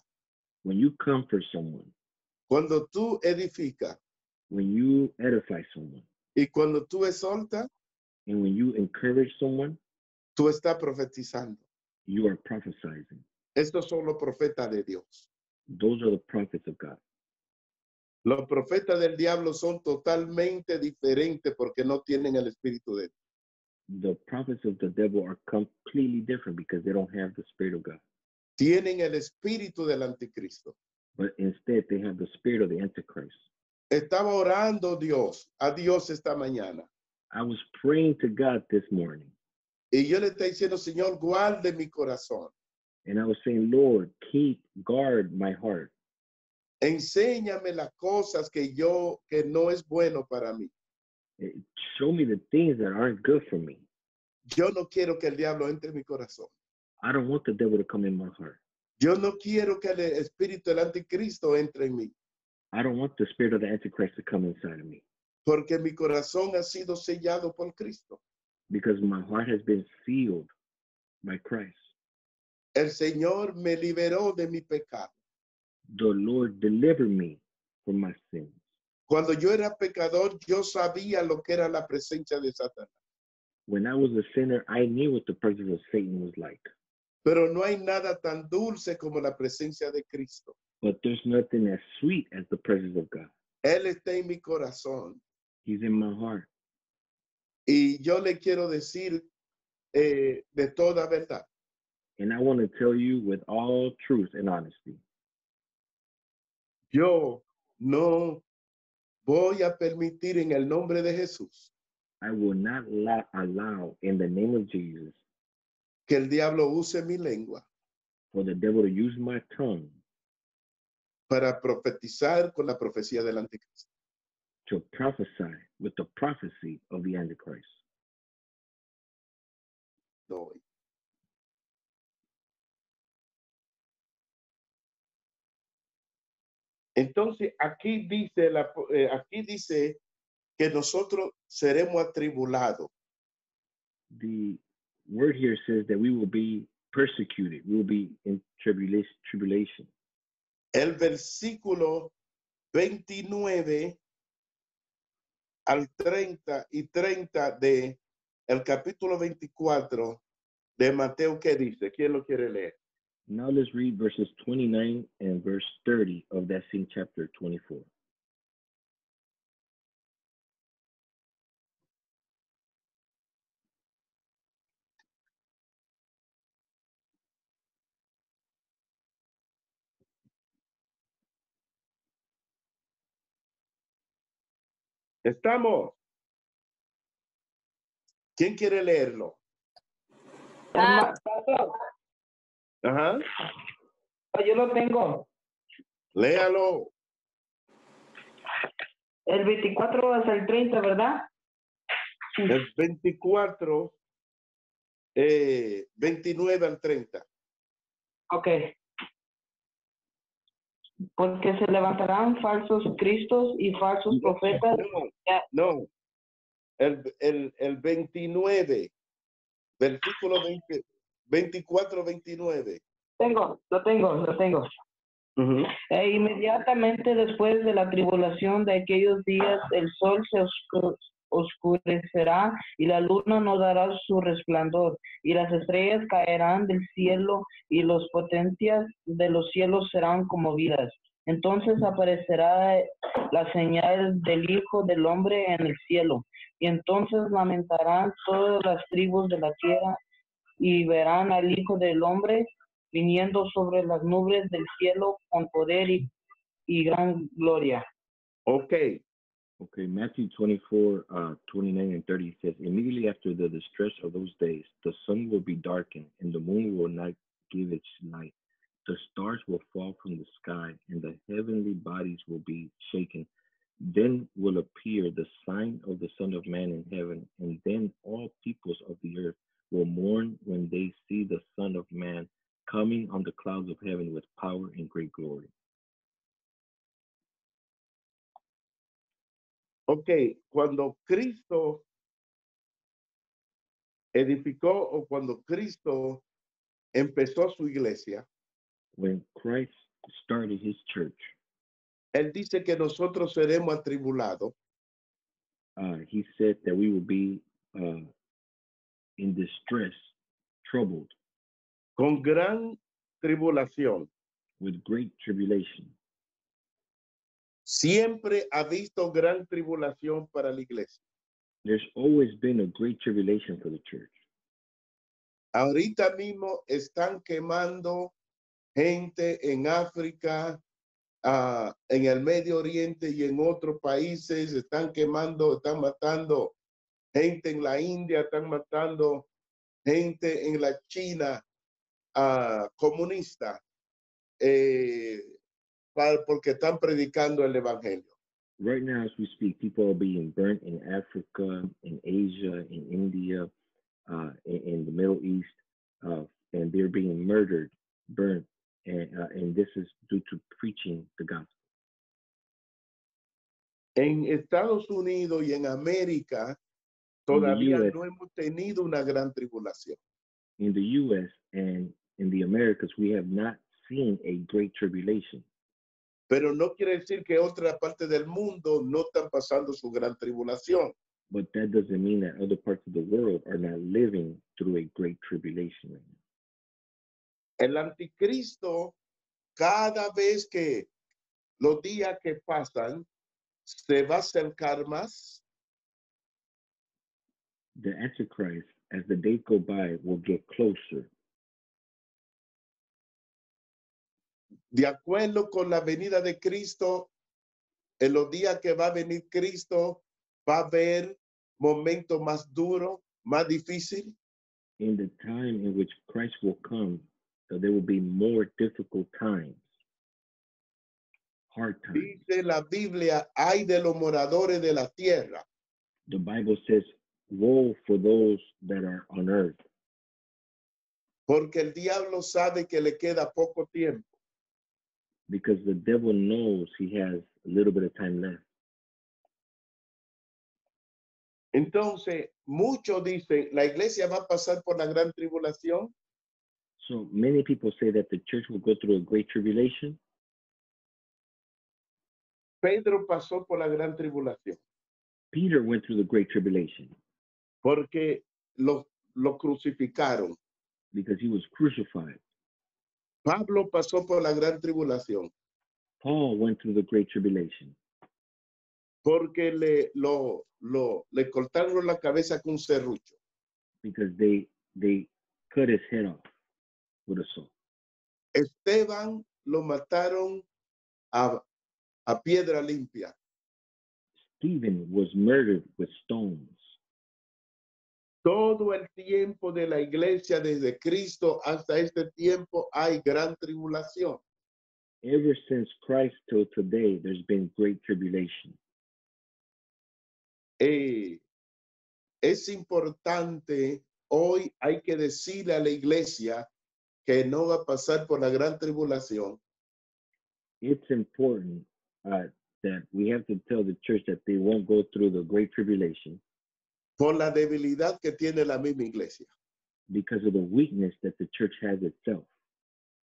When you comfort someone, cuando tú edificas when you edify someone, y cuando tú exhortas, and when you encourage someone, tú estás profetizando. you are prophesying. Estos son los profetas de Dios. Those are the prophets of God. Los profetas del diablo son totalmente diferentes porque no tienen el Espíritu de Dios. The prophets of the devil are completely different because they don't have the Spirit of God. Tienen el espíritu del anticristo. But instead, they have the spirit of the Antichrist. Estaba orando a Dios esta mañana. I was praying to God this morning, Y yo le estoy diciendo, Señor, guarde mi corazón. and I was saying, Lord, guard my heart. Enséñame las cosas que no es bueno para mí. Show me the things that aren't good for me. Yo no quiero que el diablo entre en mi corazón. I don't want the devil to come in my heart. Yo no quiero que el espíritu del anticristo entre en mí. I don't want the spirit of the Antichrist to come inside of me. Porque mi corazón ha sido sellado por Cristo. Because my heart has been sealed by Christ. El Señor me liberó de mi pecado. The Lord delivered me from my sins. Cuando yo era pecador, yo sabía lo que era la presencia de Satanás. When I was a sinner, I knew what the presence of Satan was like. Pero no hay nada tan dulce como la presencia de Cristo. But there's nothing as sweet as the presence of God. Él está en mi corazón. He's in my heart. Y yo le quiero decir de toda verdad. And I want to tell you with all truth and honesty, Yo no voy a permitir en el nombre de Jesús I will not allow in the name of Jesus que el diablo use mi lengua for the devil to use my tongue para profetizar con la profecía del anticristo. to prophesy with the prophecy of the Antichrist. No. Entonces, aquí dice que nosotros seremos atribulados. The word here says that we will be persecuted. We will be in tribulation. El versículo 29 al 30 y 30 de el capítulo 24 de Mateo, ¿qué dice? ¿Quién lo quiere leer? Now let's read verses 29 and verse 30 of that same chapter 24. ¿Estamos? ¿Quién quiere leerlo? Pastor, Ajá. yo lo tengo. Léalo. El 24 hasta el 30, ¿verdad? El 24, 29 al 30. Ok. Porque se levantarán falsos cristos y falsos profetas. No. El 29, versículo 20, 24, 29. Lo tengo. Inmediatamente después de la tribulación de aquellos días, el sol se oscurecerá y la luna no dará su resplandor, y las estrellas caerán del cielo y las potencias de los cielos serán conmovidas. Entonces aparecerá la señal del Hijo del Hombre en el cielo, y entonces lamentarán todas las tribus de la tierra y verán al Hijo del Hombre viniendo sobre las nubes del cielo con poder y gran gloria. Okay. Okay, Matthew 24, 29 and 30 says, immediately after the distress of those days, the sun will be darkened, and the moon will not give its light. The stars will fall from the sky, and the heavenly bodies will be shaken. Then will appear the sign of the Son of Man in heaven, and then all peoples of the earth will mourn when they see the Son of Man coming on the clouds of heaven with power and great glory. Ok, cuando Cristo edificó o cuando Cristo empezó su iglesia, when Christ started his church, Él dice que nosotros seremos atribulados. He said that we will be in distress, troubled, con gran tribulación. with great tribulation. Siempre ha visto gran tribulación para la iglesia. There's always been a great tribulation for the church. Ahorita mismo están quemando gente en África, en el Medio Oriente y en otros países. Están quemando, están matando gente en la India, están matando gente en la China comunista, porque están predicando el evangelio. Right now, as we speak, people are being burnt in Africa, in Asia, in India, in the Middle East, and they're being murdered, burnt, and this is due to preaching the gospel. En Estados Unidos y en América todavía no hemos tenido una gran tribulación. In the U.S. and in the Americas, we have not seen a great tribulation. Pero no quiere decir que otra parte del mundo no están pasando su gran tribulación. But that doesn't mean that other parts of the world are not living through a great tribulation right now. El anticristo, cada vez que los días que pasan, se va a acercar más. The Antichrist, as the days go by, will get closer. De acuerdo con la venida de Cristo, en los días que va a venir Cristo, va a haber momentos más duros, más difíciles. In the time in which Christ will come, there will be more difficult times, hard times. Dice la Biblia, hay de los moradores de la tierra. The Bible says, woe for those that are on earth. Porque el diablo sabe que le queda poco tiempo. Because the devil knows he has a little bit of time left. Entonces, muchos dicen, la iglesia va a pasar por la gran tribulación. So many people say that the church will go through a great tribulation. Pedro pasó por la gran tribulación. Peter went through the great tribulation. Porque lo crucificaron. Because he was crucified. Pablo pasó por la gran tribulación. Paul went through the great tribulation. Porque le cortaron la cabeza con un serrucho. Because they cut his head off with a saw. Esteban lo mataron a piedra limpia. Stephen was murdered with stones. Todo el tiempo de la iglesia, desde Cristo hasta este tiempo, hay gran tribulación. Ever since Christ till today, there's been great tribulation. Es importante, hoy hay que decirle a la iglesia que no va a pasar por la gran tribulación. It's important that we have to tell the church that they won't go through the great tribulation. Por la debilidad que tiene la misma iglesia. Because of the weakness that the church has itself.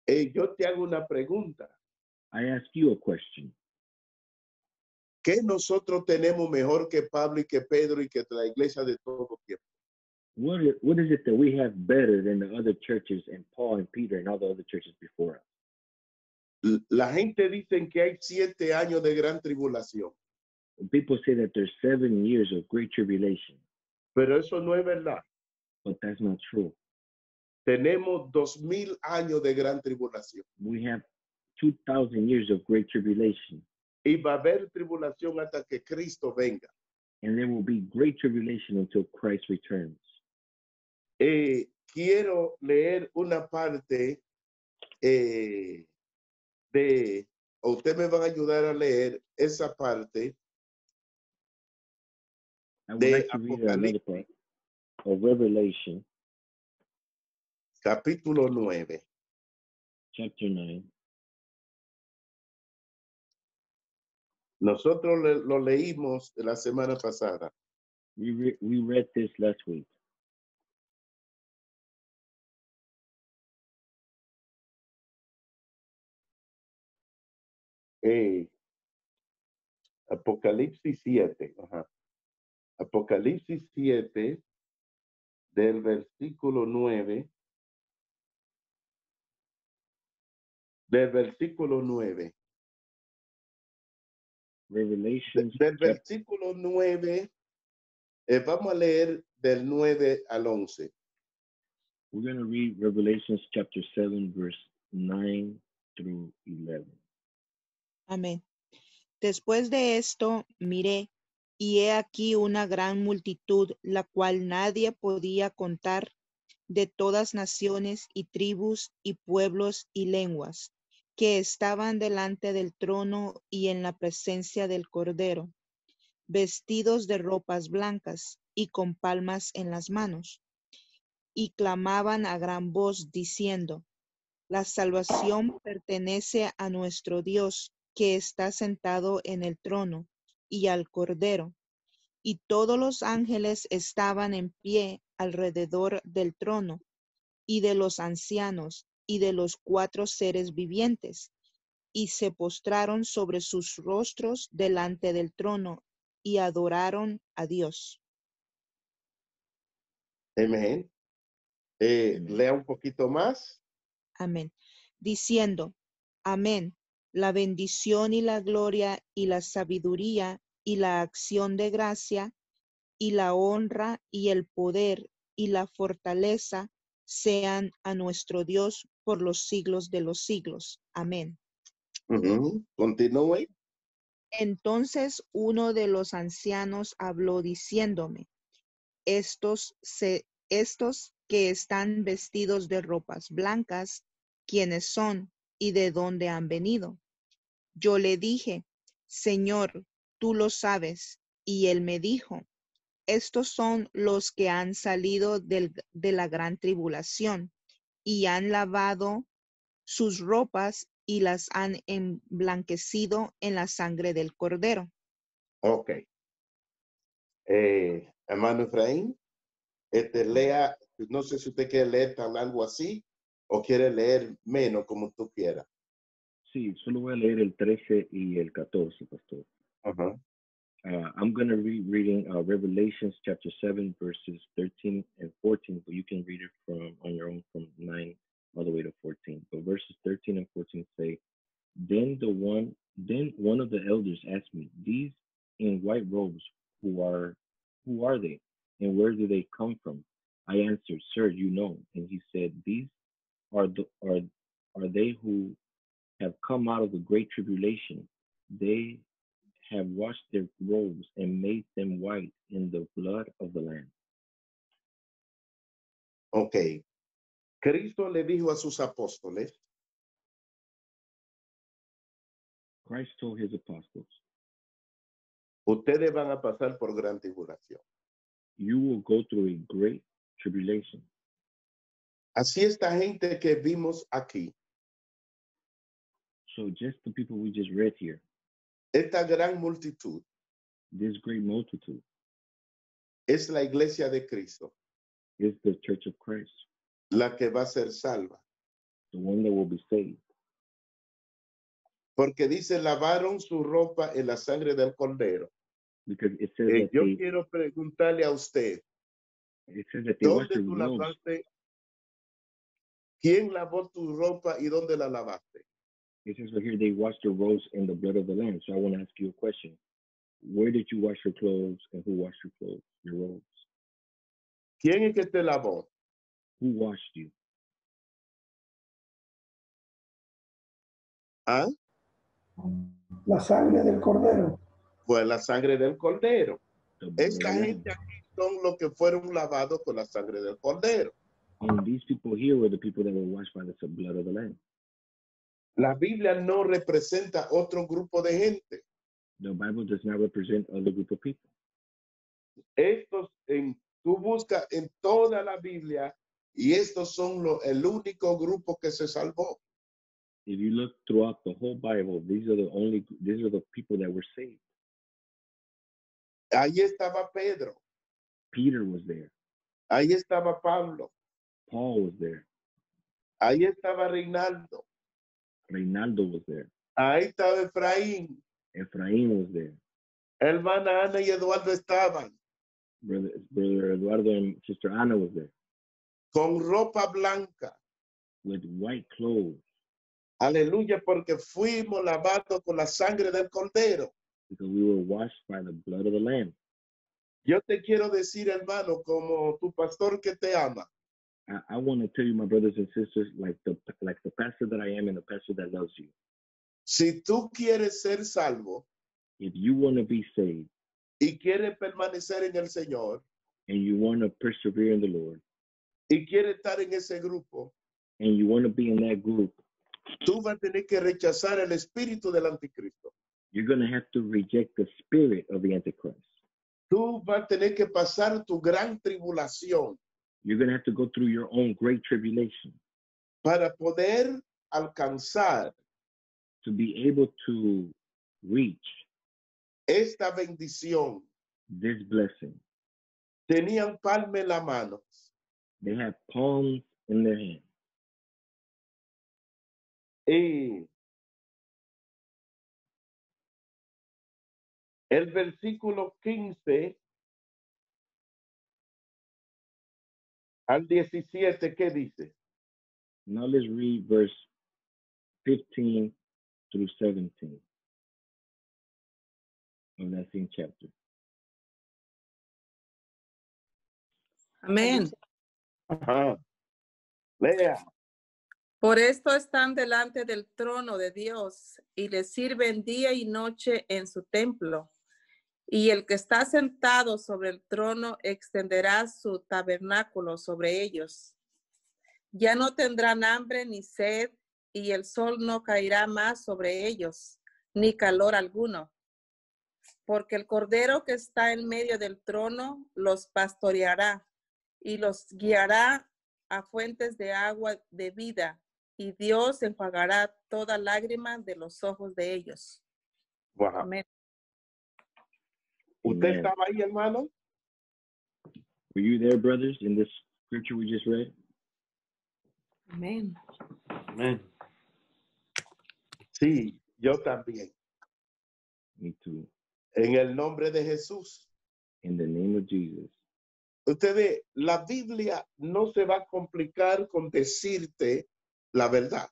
Yo te hago una pregunta. I ask you a question. ¿Qué nosotros tenemos mejor que Pablo y que Pedro y que la iglesia de todo tiempo? What is it that we have better than the other churches and Paul and Peter and all the other churches before us? La gente dice que hay 7 años de gran tribulación. People say that there's 7 years of great tribulation. Pero eso no es verdad. But that's not true. Tenemos 2000 años de gran tribulación. We have 2000 years of great tribulation. Y va a haber tribulación hasta que Cristo venga. And there will be great tribulation until Christ returns. Quiero leer una parte usted me van a ayudar a leer esa parte de Apocalipsis, of Revelation, capítulo 9. Chapter 9. Nosotros lo leímos la semana pasada. We read this last week. Apocalipsis 7. Ajá. Apocalipsis 7, del versículo 9. Del versículo 9. Revelations. Del versículo 9, vamos a leer del 9 al 11. We're going to read Revelations chapter 7, verse 9 through 11. Amén. Después de esto, miré, y he aquí una gran multitud, la cual nadie podía contar, de todas naciones y tribus y pueblos y lenguas, que estaban delante del trono y en la presencia del Cordero, vestidos de ropas blancas y con palmas en las manos, y clamaban a gran voz diciendo: la salvación pertenece a nuestro Dios, que está sentado en el trono, y al Cordero. Y todos los ángeles estaban en pie alrededor del trono, y de los ancianos, y de los 4 seres vivientes, y se postraron sobre sus rostros delante del trono, y adoraron a Dios. Amén. Lea un poquito más. Amén. Diciendo: amén. La bendición y la gloria y la sabiduría y la acción de gracia y la honra y el poder y la fortaleza sean a nuestro Dios por los siglos de los siglos. Amén. Continúe. Entonces uno de los ancianos habló diciéndome: estos que están vestidos de ropas blancas, ¿quiénes son y de dónde han venido? Yo le dije: Señor, tú lo sabes. Y él me dijo: estos son los que han salido de la gran tribulación y han lavado sus ropas y las han emblanquecido en la sangre del Cordero. Ok. Hermano Efraín, lea, no sé si usted quiere leer tan algo así o quiere leer menos, como tú quieras. Sí, solo voy a leer el 13 y el 14, pastor. Uh-huh. I'm going to be reading Revelations chapter 7, verses 13 and 14, but you can read it on your own from 9 all the way to 14. But verses 13 and 14 say, Then one of the elders asked me, these in white robes, who are they, and where do they come from? I answered, Sir, you know. And he said, These are they who have come out of the great tribulation. They have washed their robes and made them white in the blood of the Lamb. Ok. Cristo le dijo a sus apóstoles, Christ told his apostles, ustedes van a pasar por gran tribulación. you will go through a great tribulation. Así esta gente que vimos aquí, So just the people we just read here, esta gran multitud, this great multitude es la iglesia de Cristo, is the church of Christ, la que va a ser salva. the one that will be saved. Porque dice, lavaron su ropa en la sangre del Cordero. Because it says that Yo they, quiero preguntarle a usted, it says that they washed ¿dónde their tú robes. lavaste? ¿Quién lavó tu ropa y dónde la lavaste? It says right here they washed their robes in the blood of the Lamb. So I want to ask you a question. Where did you wash your clothes and who washed your clothes, your robes? ¿Quién es que te lavó? Who washed you? ¿Ah? La sangre del Cordero. Pues la sangre del Cordero. The blood of Esta the Lamb. gente aquí son los que fueron lavados con la sangre del Cordero. And these people here were the people that were washed by the blood of the Lamb. La Biblia no representa otro grupo de gente. The Bible does not represent other group of people. Tú buscas en toda la Biblia y estos son el único grupo que se salvó. If you look throughout the whole Bible, these are the people that were saved. Ahí estaba Pedro, Peter was there. ahí estaba Pablo, Paul was there. ahí estaba Reinaldo, Reinaldo was there. ahí estaba Efraín, Ephraim was there. hermana Ana y Eduardo estaban Brother Eduardo and Sister Ana was there con ropa blanca. with white clothes Aleluya, porque fuimos lavados con la sangre del Cordero. because we were washed by the blood of the Lamb. Yo te quiero decir, hermano, como tu pastor que te ama, I want to tell you, my brothers and sisters, like the pastor that I am and the pastor that loves you. si tú quieres ser salvo If you want to be saved y quieres permanecer en el Señor and you want to persevere in the Lord y quieres estar en ese grupo, and you want to be in that group, tú vas a tener que rechazar el espíritu del anticristo. you're going to have to reject the spirit of the Antichrist. Tú vas a tener que pasar tu gran tribulación You're going to have to go through your own great tribulation para poder alcanzar to be able to reach esta bendición. this blessing. Tenían palma en la mano. They have palms in their hands. Y el versículo 15 al 17, ¿qué dice? Now let's read verse 15 through 17 of that same chapter. Amén. Ajá. Lea. Por esto están delante del trono de Dios y le sirven día y noche en su templo. Y el que está sentado sobre el trono extenderá su tabernáculo sobre ellos. Ya no tendrán hambre ni sed, y el sol no caerá más sobre ellos, ni calor alguno. Porque el Cordero que está en medio del trono los pastoreará y los guiará a fuentes de agua de vida, y Dios enjuagará toda lágrima de los ojos de ellos. Wow. Amén. ¿Usted Amen. estaba ahí, hermano? Were you there, brothers, in this scripture we just read? Amén. Amén. Sí, yo también. Me too. En el nombre de Jesús. In the name of Jesus. Usted ve, la Biblia no se va a complicar con decirte la verdad.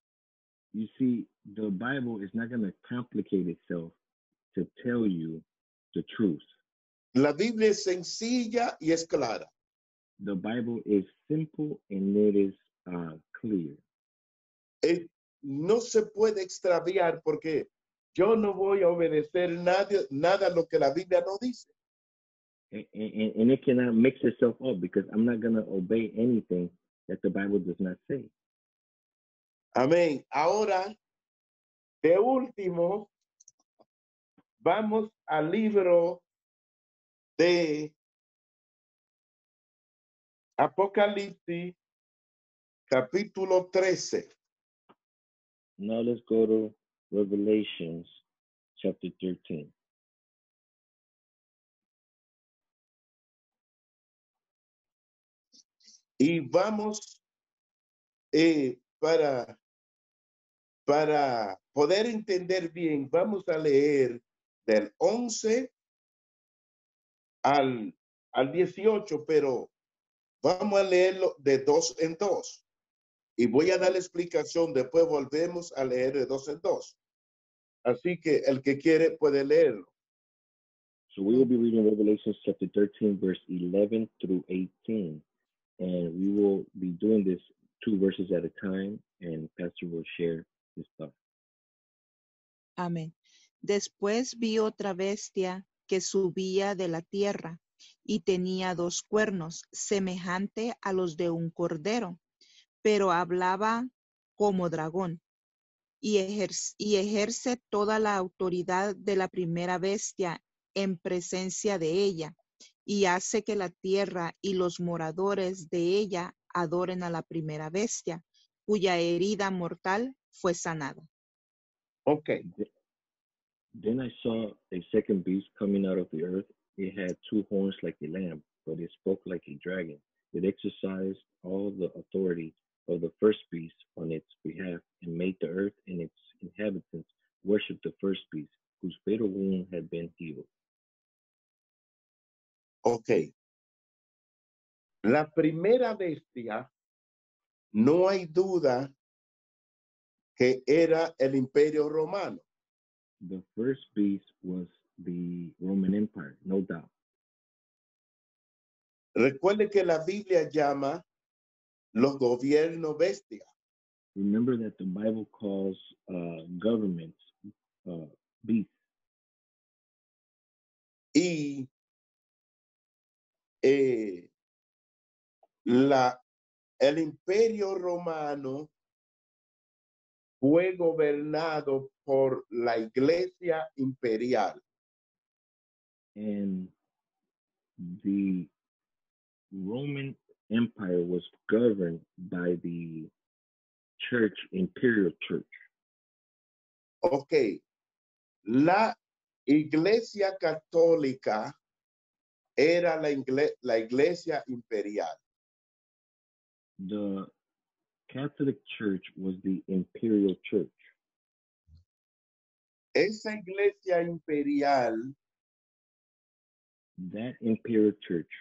You see, the Bible is not going to complicate itself to tell you the truth. La Biblia es sencilla y es clara. The Bible is simple and it is clear. No se puede extraviar porque yo no voy a obedecer nada lo que la Biblia no dice. And it cannot mix itself up because I'm not going to obey anything that the Bible does not say. Amén. Ahora, de último, vamos al libro de Apocalipsis, capítulo 13. Now let's go to Revelations chapter 13. Y vamos para poder entender bien, vamos a leer del 11 al 18, pero vamos a leerlo de 2 en 2. Y voy a dar la explicación, después volvemos a leer de 2 en 2. Así que el que quiere puede leerlo. So we will be reading Revelation chapter 13, verse 11 through 18. And we will be doing this 2 verses at a time, and Pastor will share his thoughts. Amén. Después vi otra bestia que subía de la tierra y tenía 2 cuernos, semejante a los de un cordero, pero hablaba como dragón y ejerce toda la autoridad de la primera bestia en presencia de ella, y hace que la tierra y los moradores de ella adoren a la primera bestia, cuya herida mortal fue sanada. Okay. Then I saw a second beast coming out of the earth. It had 2 horns like a lamb, but it spoke like a dragon. It exercised all the authority of the first beast on its behalf and made the earth and its inhabitants worship the first beast, whose fatal wound had been healed. Ok. La primera bestia, no hay duda que era el Imperio Romano. The first beast was the Roman Empire, no doubt. Recuerde que la Biblia llama los gobiernos bestias. Remember that the Bible calls governments beasts. Y el Imperio Romano fue gobernado por la Iglesia Imperial. And the Roman Empire was governed by the church, imperial church. Ok. La Iglesia Católica era la Iglesia Imperial. The Catholic Church was the imperial church. Esa Iglesia Imperial, that imperial church,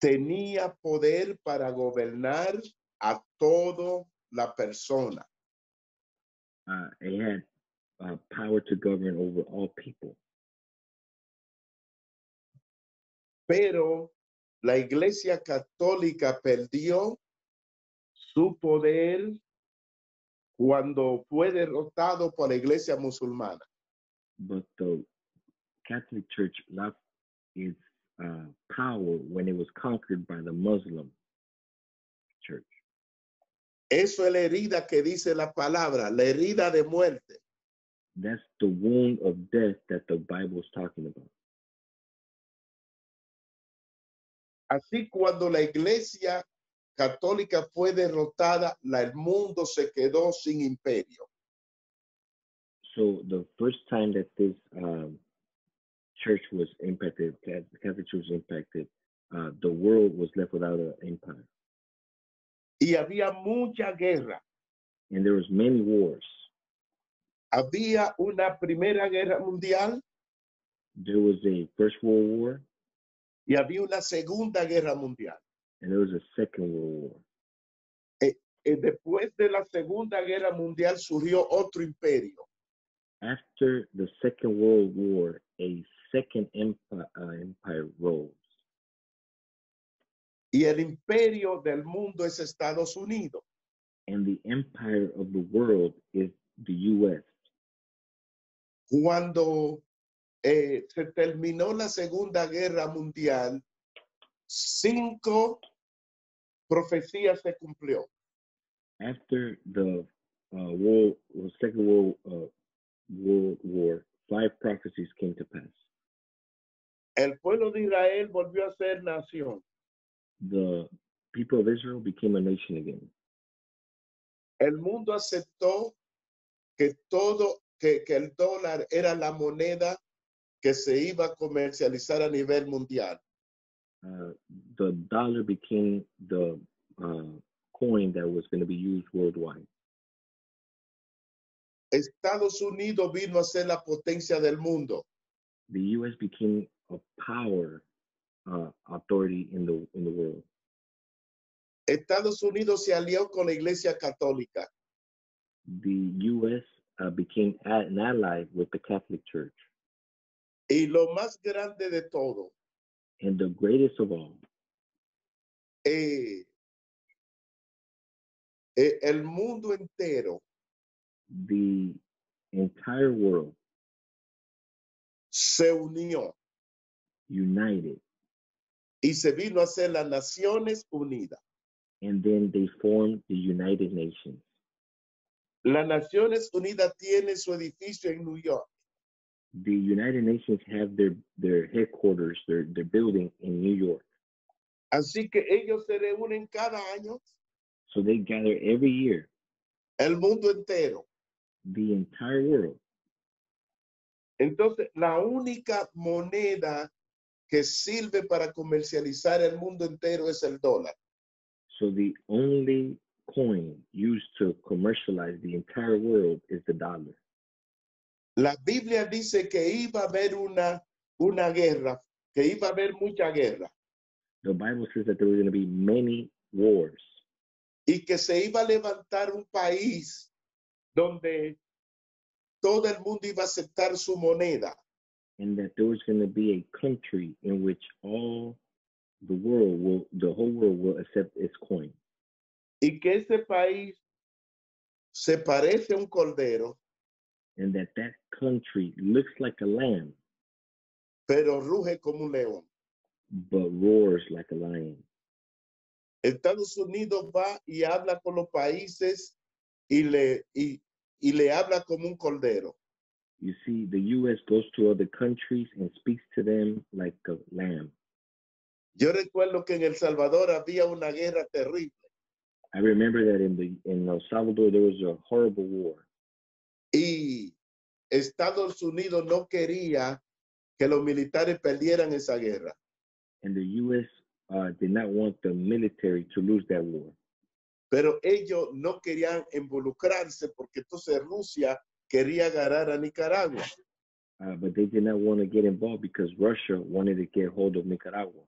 tenía poder para gobernar a toda la persona. It had power to govern over all people. Pero la Iglesia Católica perdió su poder cuando fue derrotado por la Iglesia Musulmana. But the Catholic Church lost its power when it was conquered by the Muslim church. Eso es la herida que dice la palabra, la herida de muerte. That's the wound of death that the Bible is talking about. Así cuando la Iglesia Católica fue derrotada, el mundo se quedó sin imperio. So the first time that this church was impacted, the Catholic Church was impacted, the world was left without an empire. Y había mucha guerra. And there was many wars. Había una Primera Guerra Mundial. There was a First World War. Y había una Segunda Guerra Mundial. And there was a Second World War. Después de la Segunda Guerra Mundial surgió otro imperio. After the Second World War, a second empire rose. Y el imperio del mundo es Estados Unidos. And the empire of the world is the U.S. Cuando se terminó la Segunda Guerra Mundial, 5 profecías se cumplió. After the Second World War, 5 prophecies came to pass. El pueblo de Israel volvió a ser nación. The people of Israel became a nation again. El mundo aceptó que el dólar era la moneda que se iba a comercializar a nivel mundial. The dollar became the coin that was going to be used worldwide. Estados Unidos vino a ser la potencia del mundo. The U.S. became a power authority in the world. Estados Unidos se alió con la Iglesia Católica. The U.S. Became an ally with the Catholic Church. Y lo más grande de todo, and the greatest of all, el mundo entero, the entire world, se unió, united, y se vino a ser las Naciones Unidas. And then they formed the United Nations. Las Naciones Unidas tiene su edificio en New York. The United Nations have their headquarters, their building in New York. Así que ellos se reúnen cada año. So they gather every year. El mundo entero. The entire world. Entonces, la única moneda que sirve para comercializar el mundo entero es el dólar. So the only coin used to commercialize the entire world is the dollar. La Biblia dice que iba a haber una guerra, que iba a haber mucha guerra. The Bible says that there were going to be many wars. Y que se iba a levantar un país donde todo el mundo iba a aceptar su moneda. And that there was going to be a country in which the whole world will accept its coin. Y que ese país se parece a un cordero. And that country looks like a lamb. Pero ruge como un león. But roars like a lion. Estados Unidos va y habla con los países y le habla como un cordero. You see, the U.S. goes to other countries and speaks to them like a lamb. Yo recuerdo que en El Salvador había una guerra terrible. I remember that in El Salvador there was a horrible war. Y Estados Unidos no quería que los militares perdieran esa guerra. And the U.S. Did not want the military to lose that war. Pero ellos no querían involucrarse porque entonces Rusia quería agarrar a Nicaragua. But they did not want to get involved because Russia wanted to get hold of Nicaragua.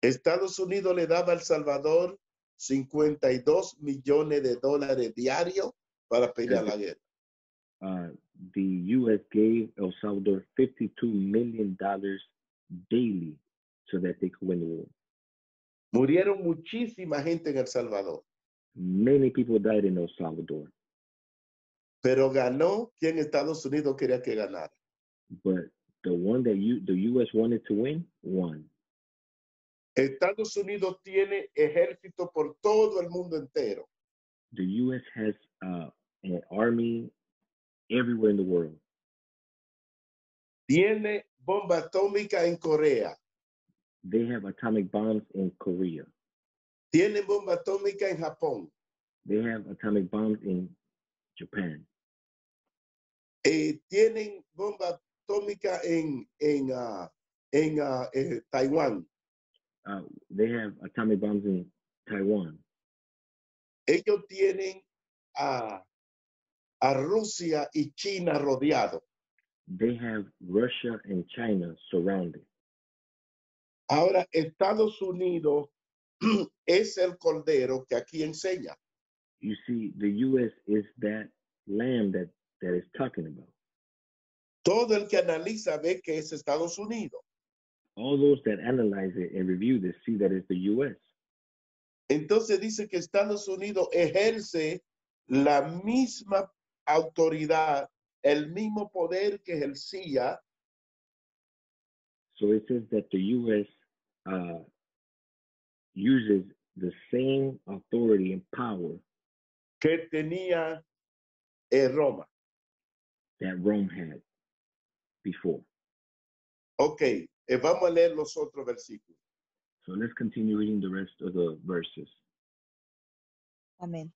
Estados Unidos le daba a El Salvador $52 millones diarios para pelear la guerra. The U.S. gave El Salvador $52 million daily so that they could win the war. Murieron muchísima gente en El Salvador. Many people died in El Salvador. Pero ganó quien Estados Unidos quería que ganara. But the one that the U.S. wanted to win, won. Estados Unidos tiene ejército por todo el mundo entero. The U.S. has an army everywhere in the world. Tiene bomba atómica en Corea. They have atomic bombs in Korea. Tienen bomba atómica en Japón. They have atomic bombs in Japan. Tienen bomba atómica en Taiwán. They have atomic bombs in Taiwan. Ellos tienen a Rusia y China rodeados. They have Russia and China surrounded. Ahora, Estados Unidos es el cordero que aquí enseña. You see, the U.S. is that lamb that is talking about. Todo el que analiza ve que es Estados Unidos. All those that analyze it and review this see that it's the U.S. Entonces dice que Estados Unidos ejerce la misma autoridad el mismo poder que ejercía. So it says that the U.S. Uses the same authority and power que tenía Roma. that Rome had before. Ok, vamos a leer los otros versículos. So let's continue reading the rest of the verses. Amén.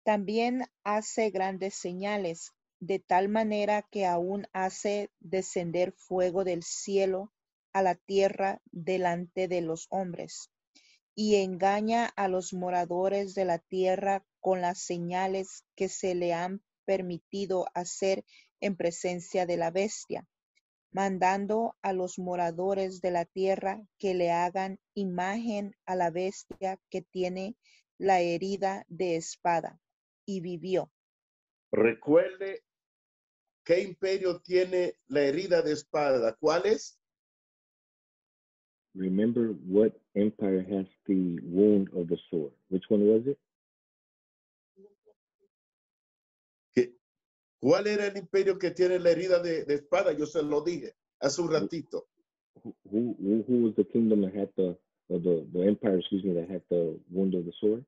También hace grandes señales, de tal manera que aún hace descender fuego del cielo a la tierra delante de los hombres, y engaña a los moradores de la tierra con las señales que se le han permitido hacer en presencia de la bestia, mandando a los moradores de la tierra que le hagan imagen a la bestia que tiene la herida de espada, y vivió. Recuerde qué imperio tiene la herida de espada. ¿Cuál es? Remember what empire has the wound of the sword. Which one was it? ¿Cuál era el imperio que tiene la herida de espada? Yo se lo dije hace un ratito. Who was the kingdom that had the empire, excuse me, that had the wound of the sword?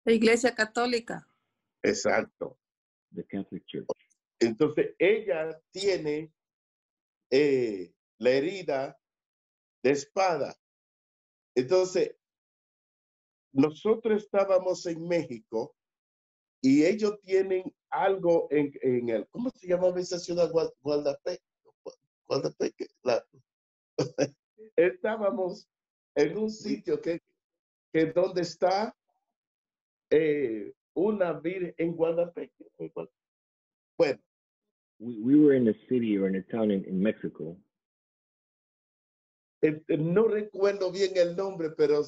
La Iglesia Católica. Exacto. The Catholic Church. Entonces, ella tiene la herida de espada. Entonces, nosotros estábamos en México y ellos tienen algo en el, ¿cómo se llamaba esa ciudad? Guadalupe. Estábamos en un sitio que donde está una virgen en Guadalupe. Bueno. We were in a city or in a town in Mexico. No recuerdo bien el nombre, pero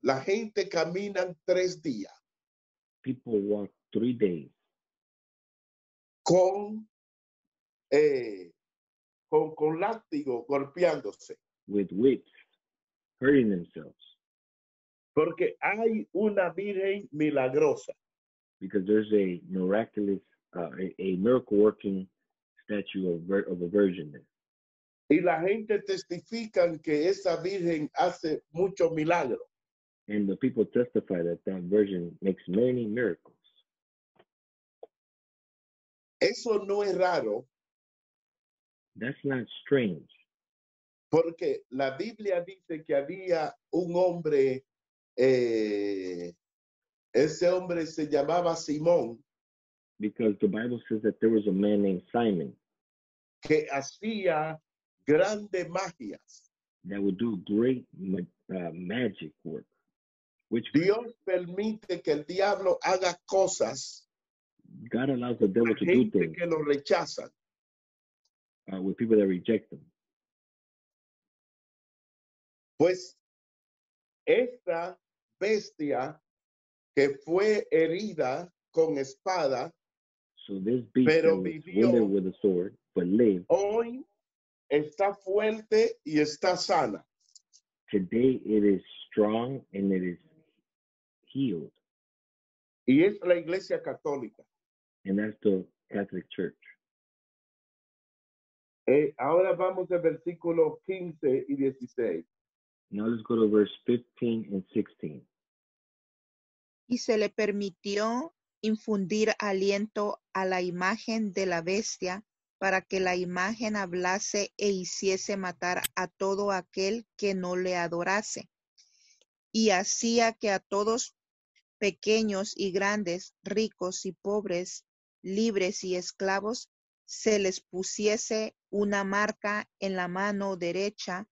la gente camina 3 días. People walk 3 days. Con látigo golpeándose. With whips, hurting themselves. Porque hay una virgen milagrosa. Because there's a miraculous, a miracle-working statue of a virgin there. Y la gente testifican que esa virgen hace muchos milagros. And the people testify that that virgin makes many miracles. Eso no es raro. That's not strange. Porque la Biblia dice que había un hombre, ese hombre se llamaba Simón. Because the Bible says that there was a man named Simon. Que hacía grandes magias. That would do great magic work. Dios permite que el diablo haga cosas. God allows the devil to do things. Que lo rechazan. With people that reject them. Pues esta bestia que fue herida con espada, so this beast pero that was wounded with a sword, but lived, hoy está fuerte y está sana. Today it is strong and it is healed. Y es la Iglesia Católica. And that's the Catholic Church. Ahora vamos al versículo 15 y 16. Now let's go to verse 15 and 16. Y se le permitió infundir aliento a la imagen de la bestia para que la imagen hablase e hiciese matar a todo aquel que no le adorase. Y hacía que a todos, pequeños y grandes, ricos y pobres, libres y esclavos, se les pusiese una marca en la mano derecha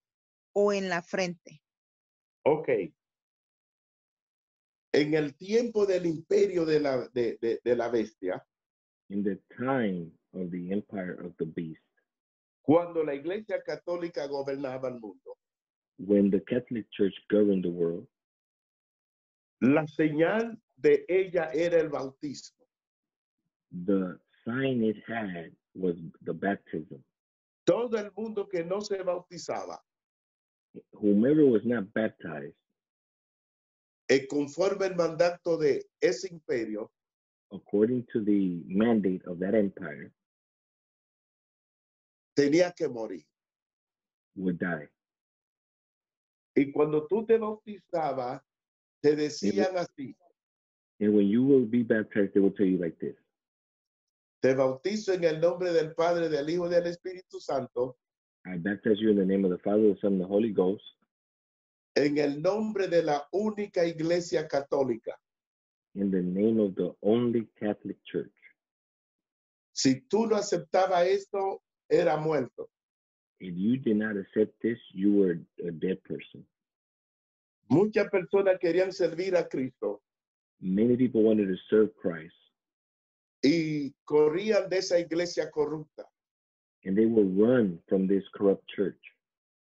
o en la frente. Ok. En el tiempo del imperio de la bestia, in the time of the empire of the beast, cuando la Iglesia Católica gobernaba el mundo, when the Catholic Church governed the world, la señal de ella era el bautismo. The sign it had was the baptism. Todo el mundo que no se bautizaba, whomever was not baptized, conforme el mandato de ese imperio, according to the mandate of that empire, tenía que morir. would die. Y cuando tú te bautizabas, te decían así: And when you will be baptized, they will tell you like this. te bautizo en el nombre del Padre, del Hijo y del Espíritu Santo, I baptize you in the name of the Father, the Son, and the Holy Ghost, en el nombre de la única Iglesia Católica. in the name of the only Catholic Church. Si tú no aceptabas esto, era muerto. If you did not accept this, you were a dead person. Muchas personas querían servir a Cristo Many people wanted to serve Christ, y corrían de esa iglesia corrupta. and they will run from this corrupt church.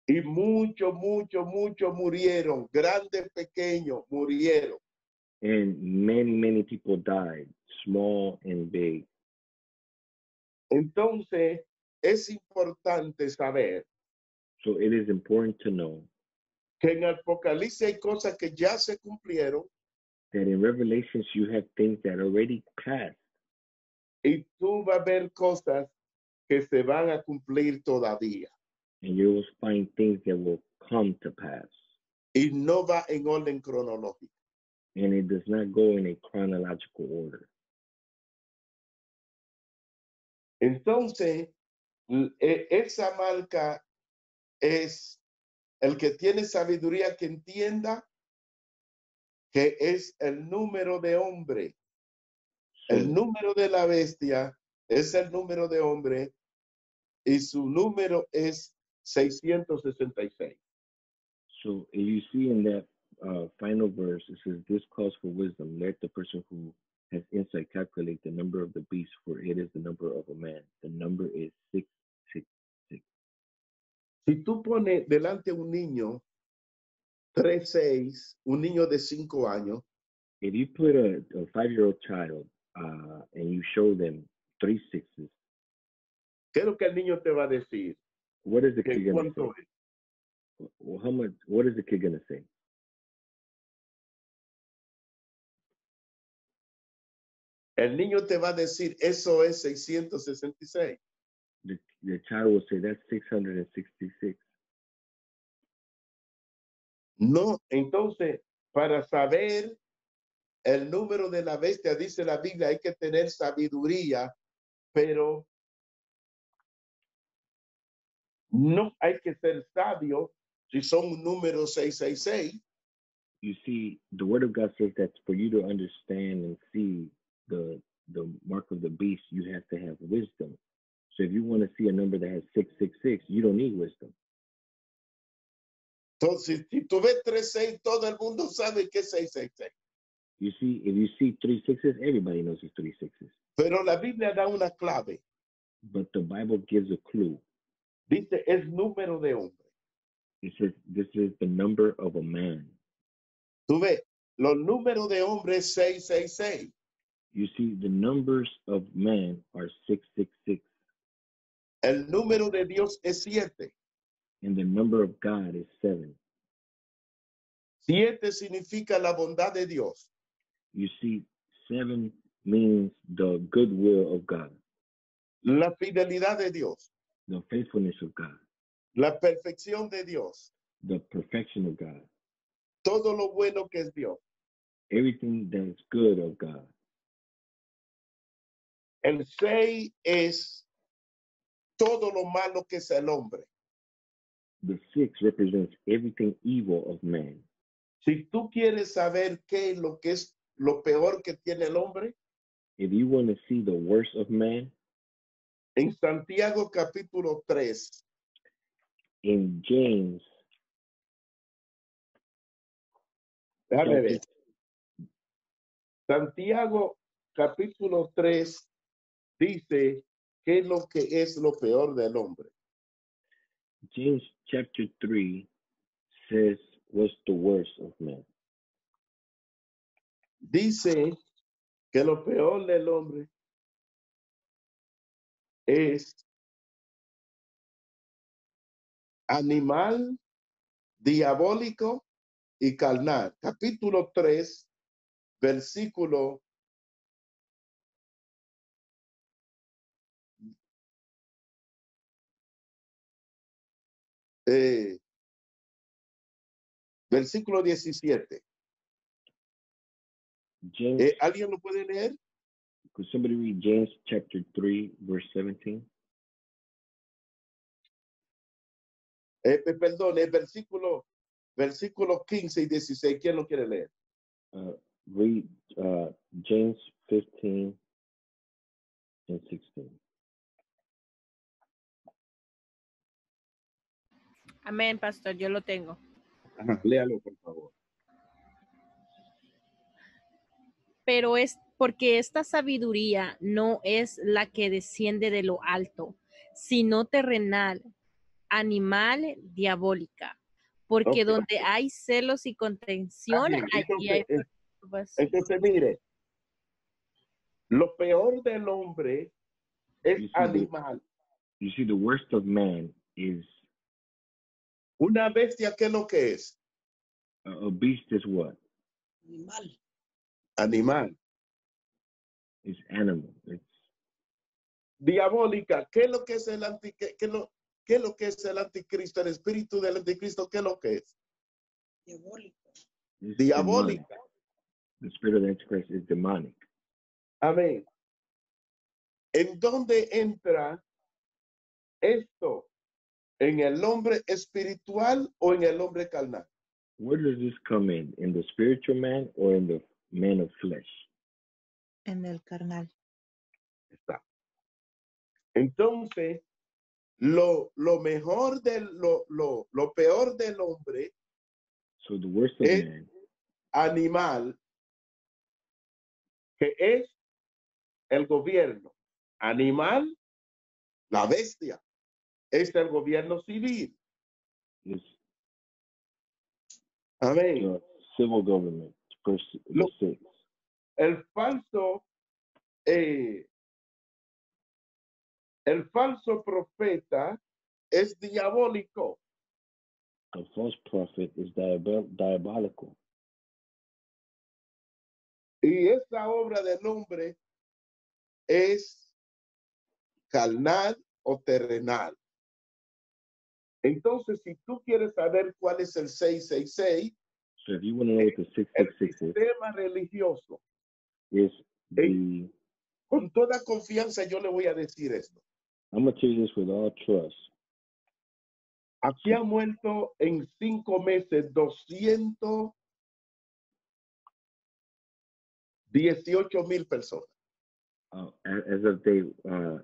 Y muchos murieron, grandes, pequeños, murieron. And many people died, small and big. Entonces, es importante saber So it is important to know que en Apocalipsis hay cosas que ya se cumplieron that in Revelations you have things that already passed, y tú vas a ver cosas que se van a cumplir todavía. and you will find things that will come to pass. Y no va en orden cronológico. And it does not go in a chronological order. Entonces, esa marca es el que tiene sabiduría, que entienda que es el número de hombre. El número de la bestia es el número de hombre y su número es 666. So if you see in that final verse, it says, "This calls for wisdom. Let the person who has insight calculate the number of the beast, for it is the number of a man. The number is 666." Si tú pones delante un niño 3, 6, un niño de 5 años, If you put a 5-year-old child and you show them 3 6s, ¿qué es lo que el niño te va a decir? what is the ¿Qué kid gonna say? cuánto es? Well, how much? What is the kid gonna say? El niño te va a decir, eso es 666. The child will say, "That's 666." No, entonces, para saber el número de la bestia, dice la Biblia, hay que tener sabiduría, pero no hay que ser sabio si son un número 666. You see, the Word of God says that for you to understand and see the mark of the beast, you have to have wisdom. So if you want to see a number that has 666, you don't need wisdom. Entonces, si tú ves 36, todo el mundo sabe que es 666. You see, if you see 3 6s, everybody knows it's 3 6s. Pero la Biblia da una clave. But the Bible gives a clue. Dice, es número de hombre. It says this is the number of a man. Tú ves, los números de hombre es 666. You see, the numbers of man are 666. El número de Dios es 7. And the number of God is 7. 7 significa la bondad de Dios. You see, 7 means the goodwill of God, La fidelidad de Dios. the faithfulness of God, La perfección de Dios. the perfection of God, Todo lo bueno que es Dios. everything that is good of God. El 6 es todo lo malo que es el hombre. The 6 represents everything evil of man. Si tú quieres saber qué es lo peor que tiene el hombre, If you want to see the worst of man, en Santiago capítulo 3, in James, déjame ver. Santiago capítulo 3 dice qué es lo que es lo peor del hombre. James chapter 3 says what's the worst of man. Dice que lo peor del hombre es animal, diabólico y carnal. Capítulo 3, versículo versículo 17. James, ¿Alguien lo puede leer? could somebody read James chapter 3, verse 17? Perdón, versículo 15 y 16. ¿Quién lo quiere leer? Read James 15 and 16. Amén, pastor, yo lo tengo. Ajá, léalo, por favor. Pero es porque esta sabiduría no es la que desciende de lo alto, sino terrenal, animal, diabólica. Porque Okay. donde hay celos y contención, allí hay entonces, mire, lo peor del hombre es animal. You see, the worst of man is Una bestia, ¿qué es lo que es? a beast is what? Animal. It's animal. It's Diabólica, ¿qué es lo que es el anticristo? ¿Qué es lo que es el anticristo? El espíritu del anticristo, ¿qué es lo que es? Diabólica. demonic. The spirit of the Antichrist is demonic. Amén. ¿En dónde entra esto? ¿En el hombre espiritual o en el hombre carnal? Where does this come in? In the spiritual man or in the man of flesh? En el carnal. Está. Entonces, lo mejor lo peor del hombre So the worst of es man animal, que es el gobierno. Animal, la bestia, es el gobierno civil. is Amén. the civil government. Verse 6. El falso profeta es diabólico. A false prophet is diabolical. Y esa obra del hombre es carnal o terrenal. Entonces, si tú quieres saber cuál es el 666, So if you want to know what the el 666 sistema religioso, is, the con toda confianza yo le voy a decir esto. I'm going to tell you this with all trust. Aquí han muerto en 5 meses 218,000 personas. As of day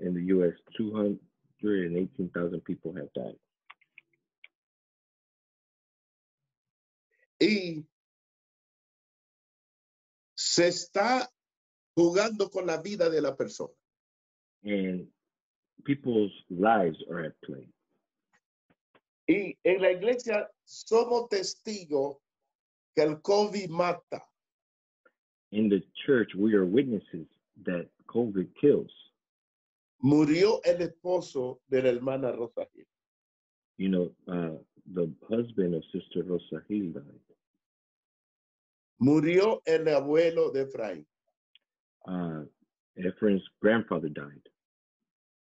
in the U.S., 218,000 people have died. Y se está jugando con la vida de la persona. And people's lives are at play. Y en la iglesia somos testigos que el COVID mata. In the church, we are witnesses that COVID kills. Murió el esposo de la hermana Rosa Gil. You know, the husband of Sister Rosa Gil died. Murió el abuelo de Efraín. Ephraim's grandfather died.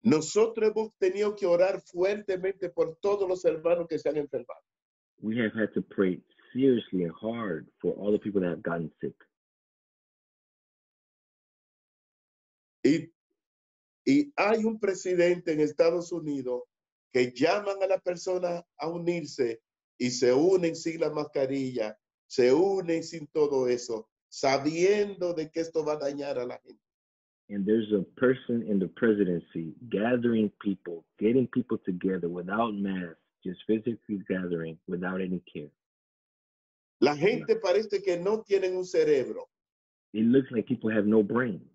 Nosotros hemos tenido que orar fuertemente por todos los hermanos que se han enfermado. We have had to pray seriously and hard for all the people that have gotten sick. Y hay un presidente en Estados Unidos que llaman a la persona a unirse y se unen sin la mascarilla, se unen sin todo eso, sabiendo de que esto va a dañar a la gente. And there's a person in the presidency gathering people, getting people together without masks, just physically gathering without any care. La gente parece que no tienen un cerebro. It looks like people have no brain.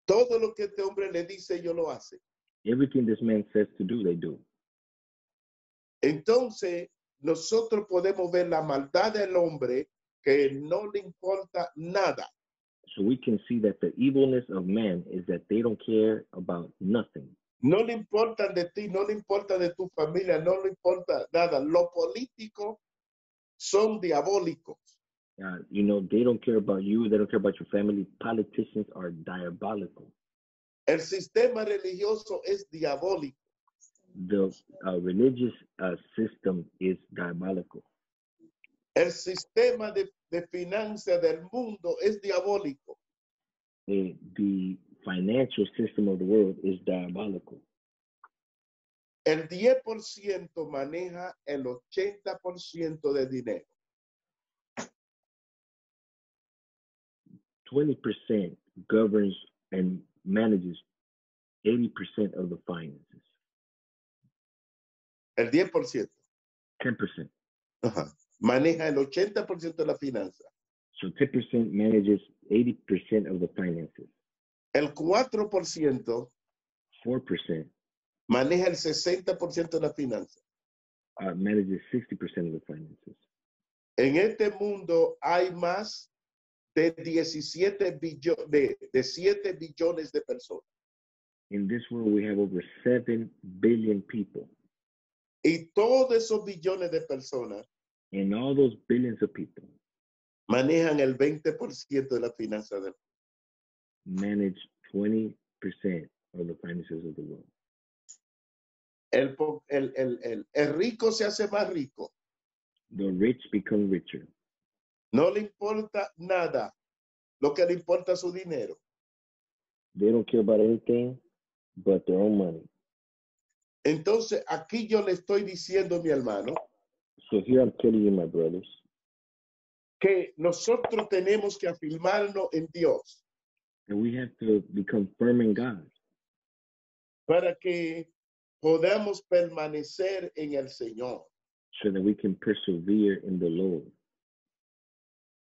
Todo lo que este hombre le dice, ellos lo hacen. Everything this man says to do, they do. Entonces, nosotros podemos ver la maldad del hombre que no le importa nada. So we can see that the evilness of man is that they don't care about nothing. No le importa de ti, no le importa de tu familia, no le importa nada. Los políticos son diabólicos. You know, they don't care about you. They don't care about your family. Politicians are diabolical. El sistema religioso es diabólico. The religious system is diabolical. El sistema de finanzas del mundo es diabólico. The financial system of the world is diabolical. El 10% maneja el 80% de dinero. 20% governs and manages 80% of the finances. El 10%. 10%. Ajá. Maneja el 80% de la finanza. So 10% manages 80% of the finances. El 4%. 4% maneja el 60% de la finanza. Manages 60% of the finances. En este mundo hay más de 7 billones de personas. In this world, we have over 7 billion people. Y todos esos billones de personas and all those billions of people manejan el 20% de la finanza del mundo. Manage 20% of the finances of the world. El rico se hace más rico. The rich become richer. No le importa nada. Lo que le importa es su dinero. They don't care about anything but their own money. Entonces, aquí yo le estoy diciendo, mi hermano, so here I'm telling you, my brothers, que nosotros tenemos que afirmarnos en Dios. And we have to become firm in God. Para que podamos permanecer en el Señor. So that we can persevere in the Lord.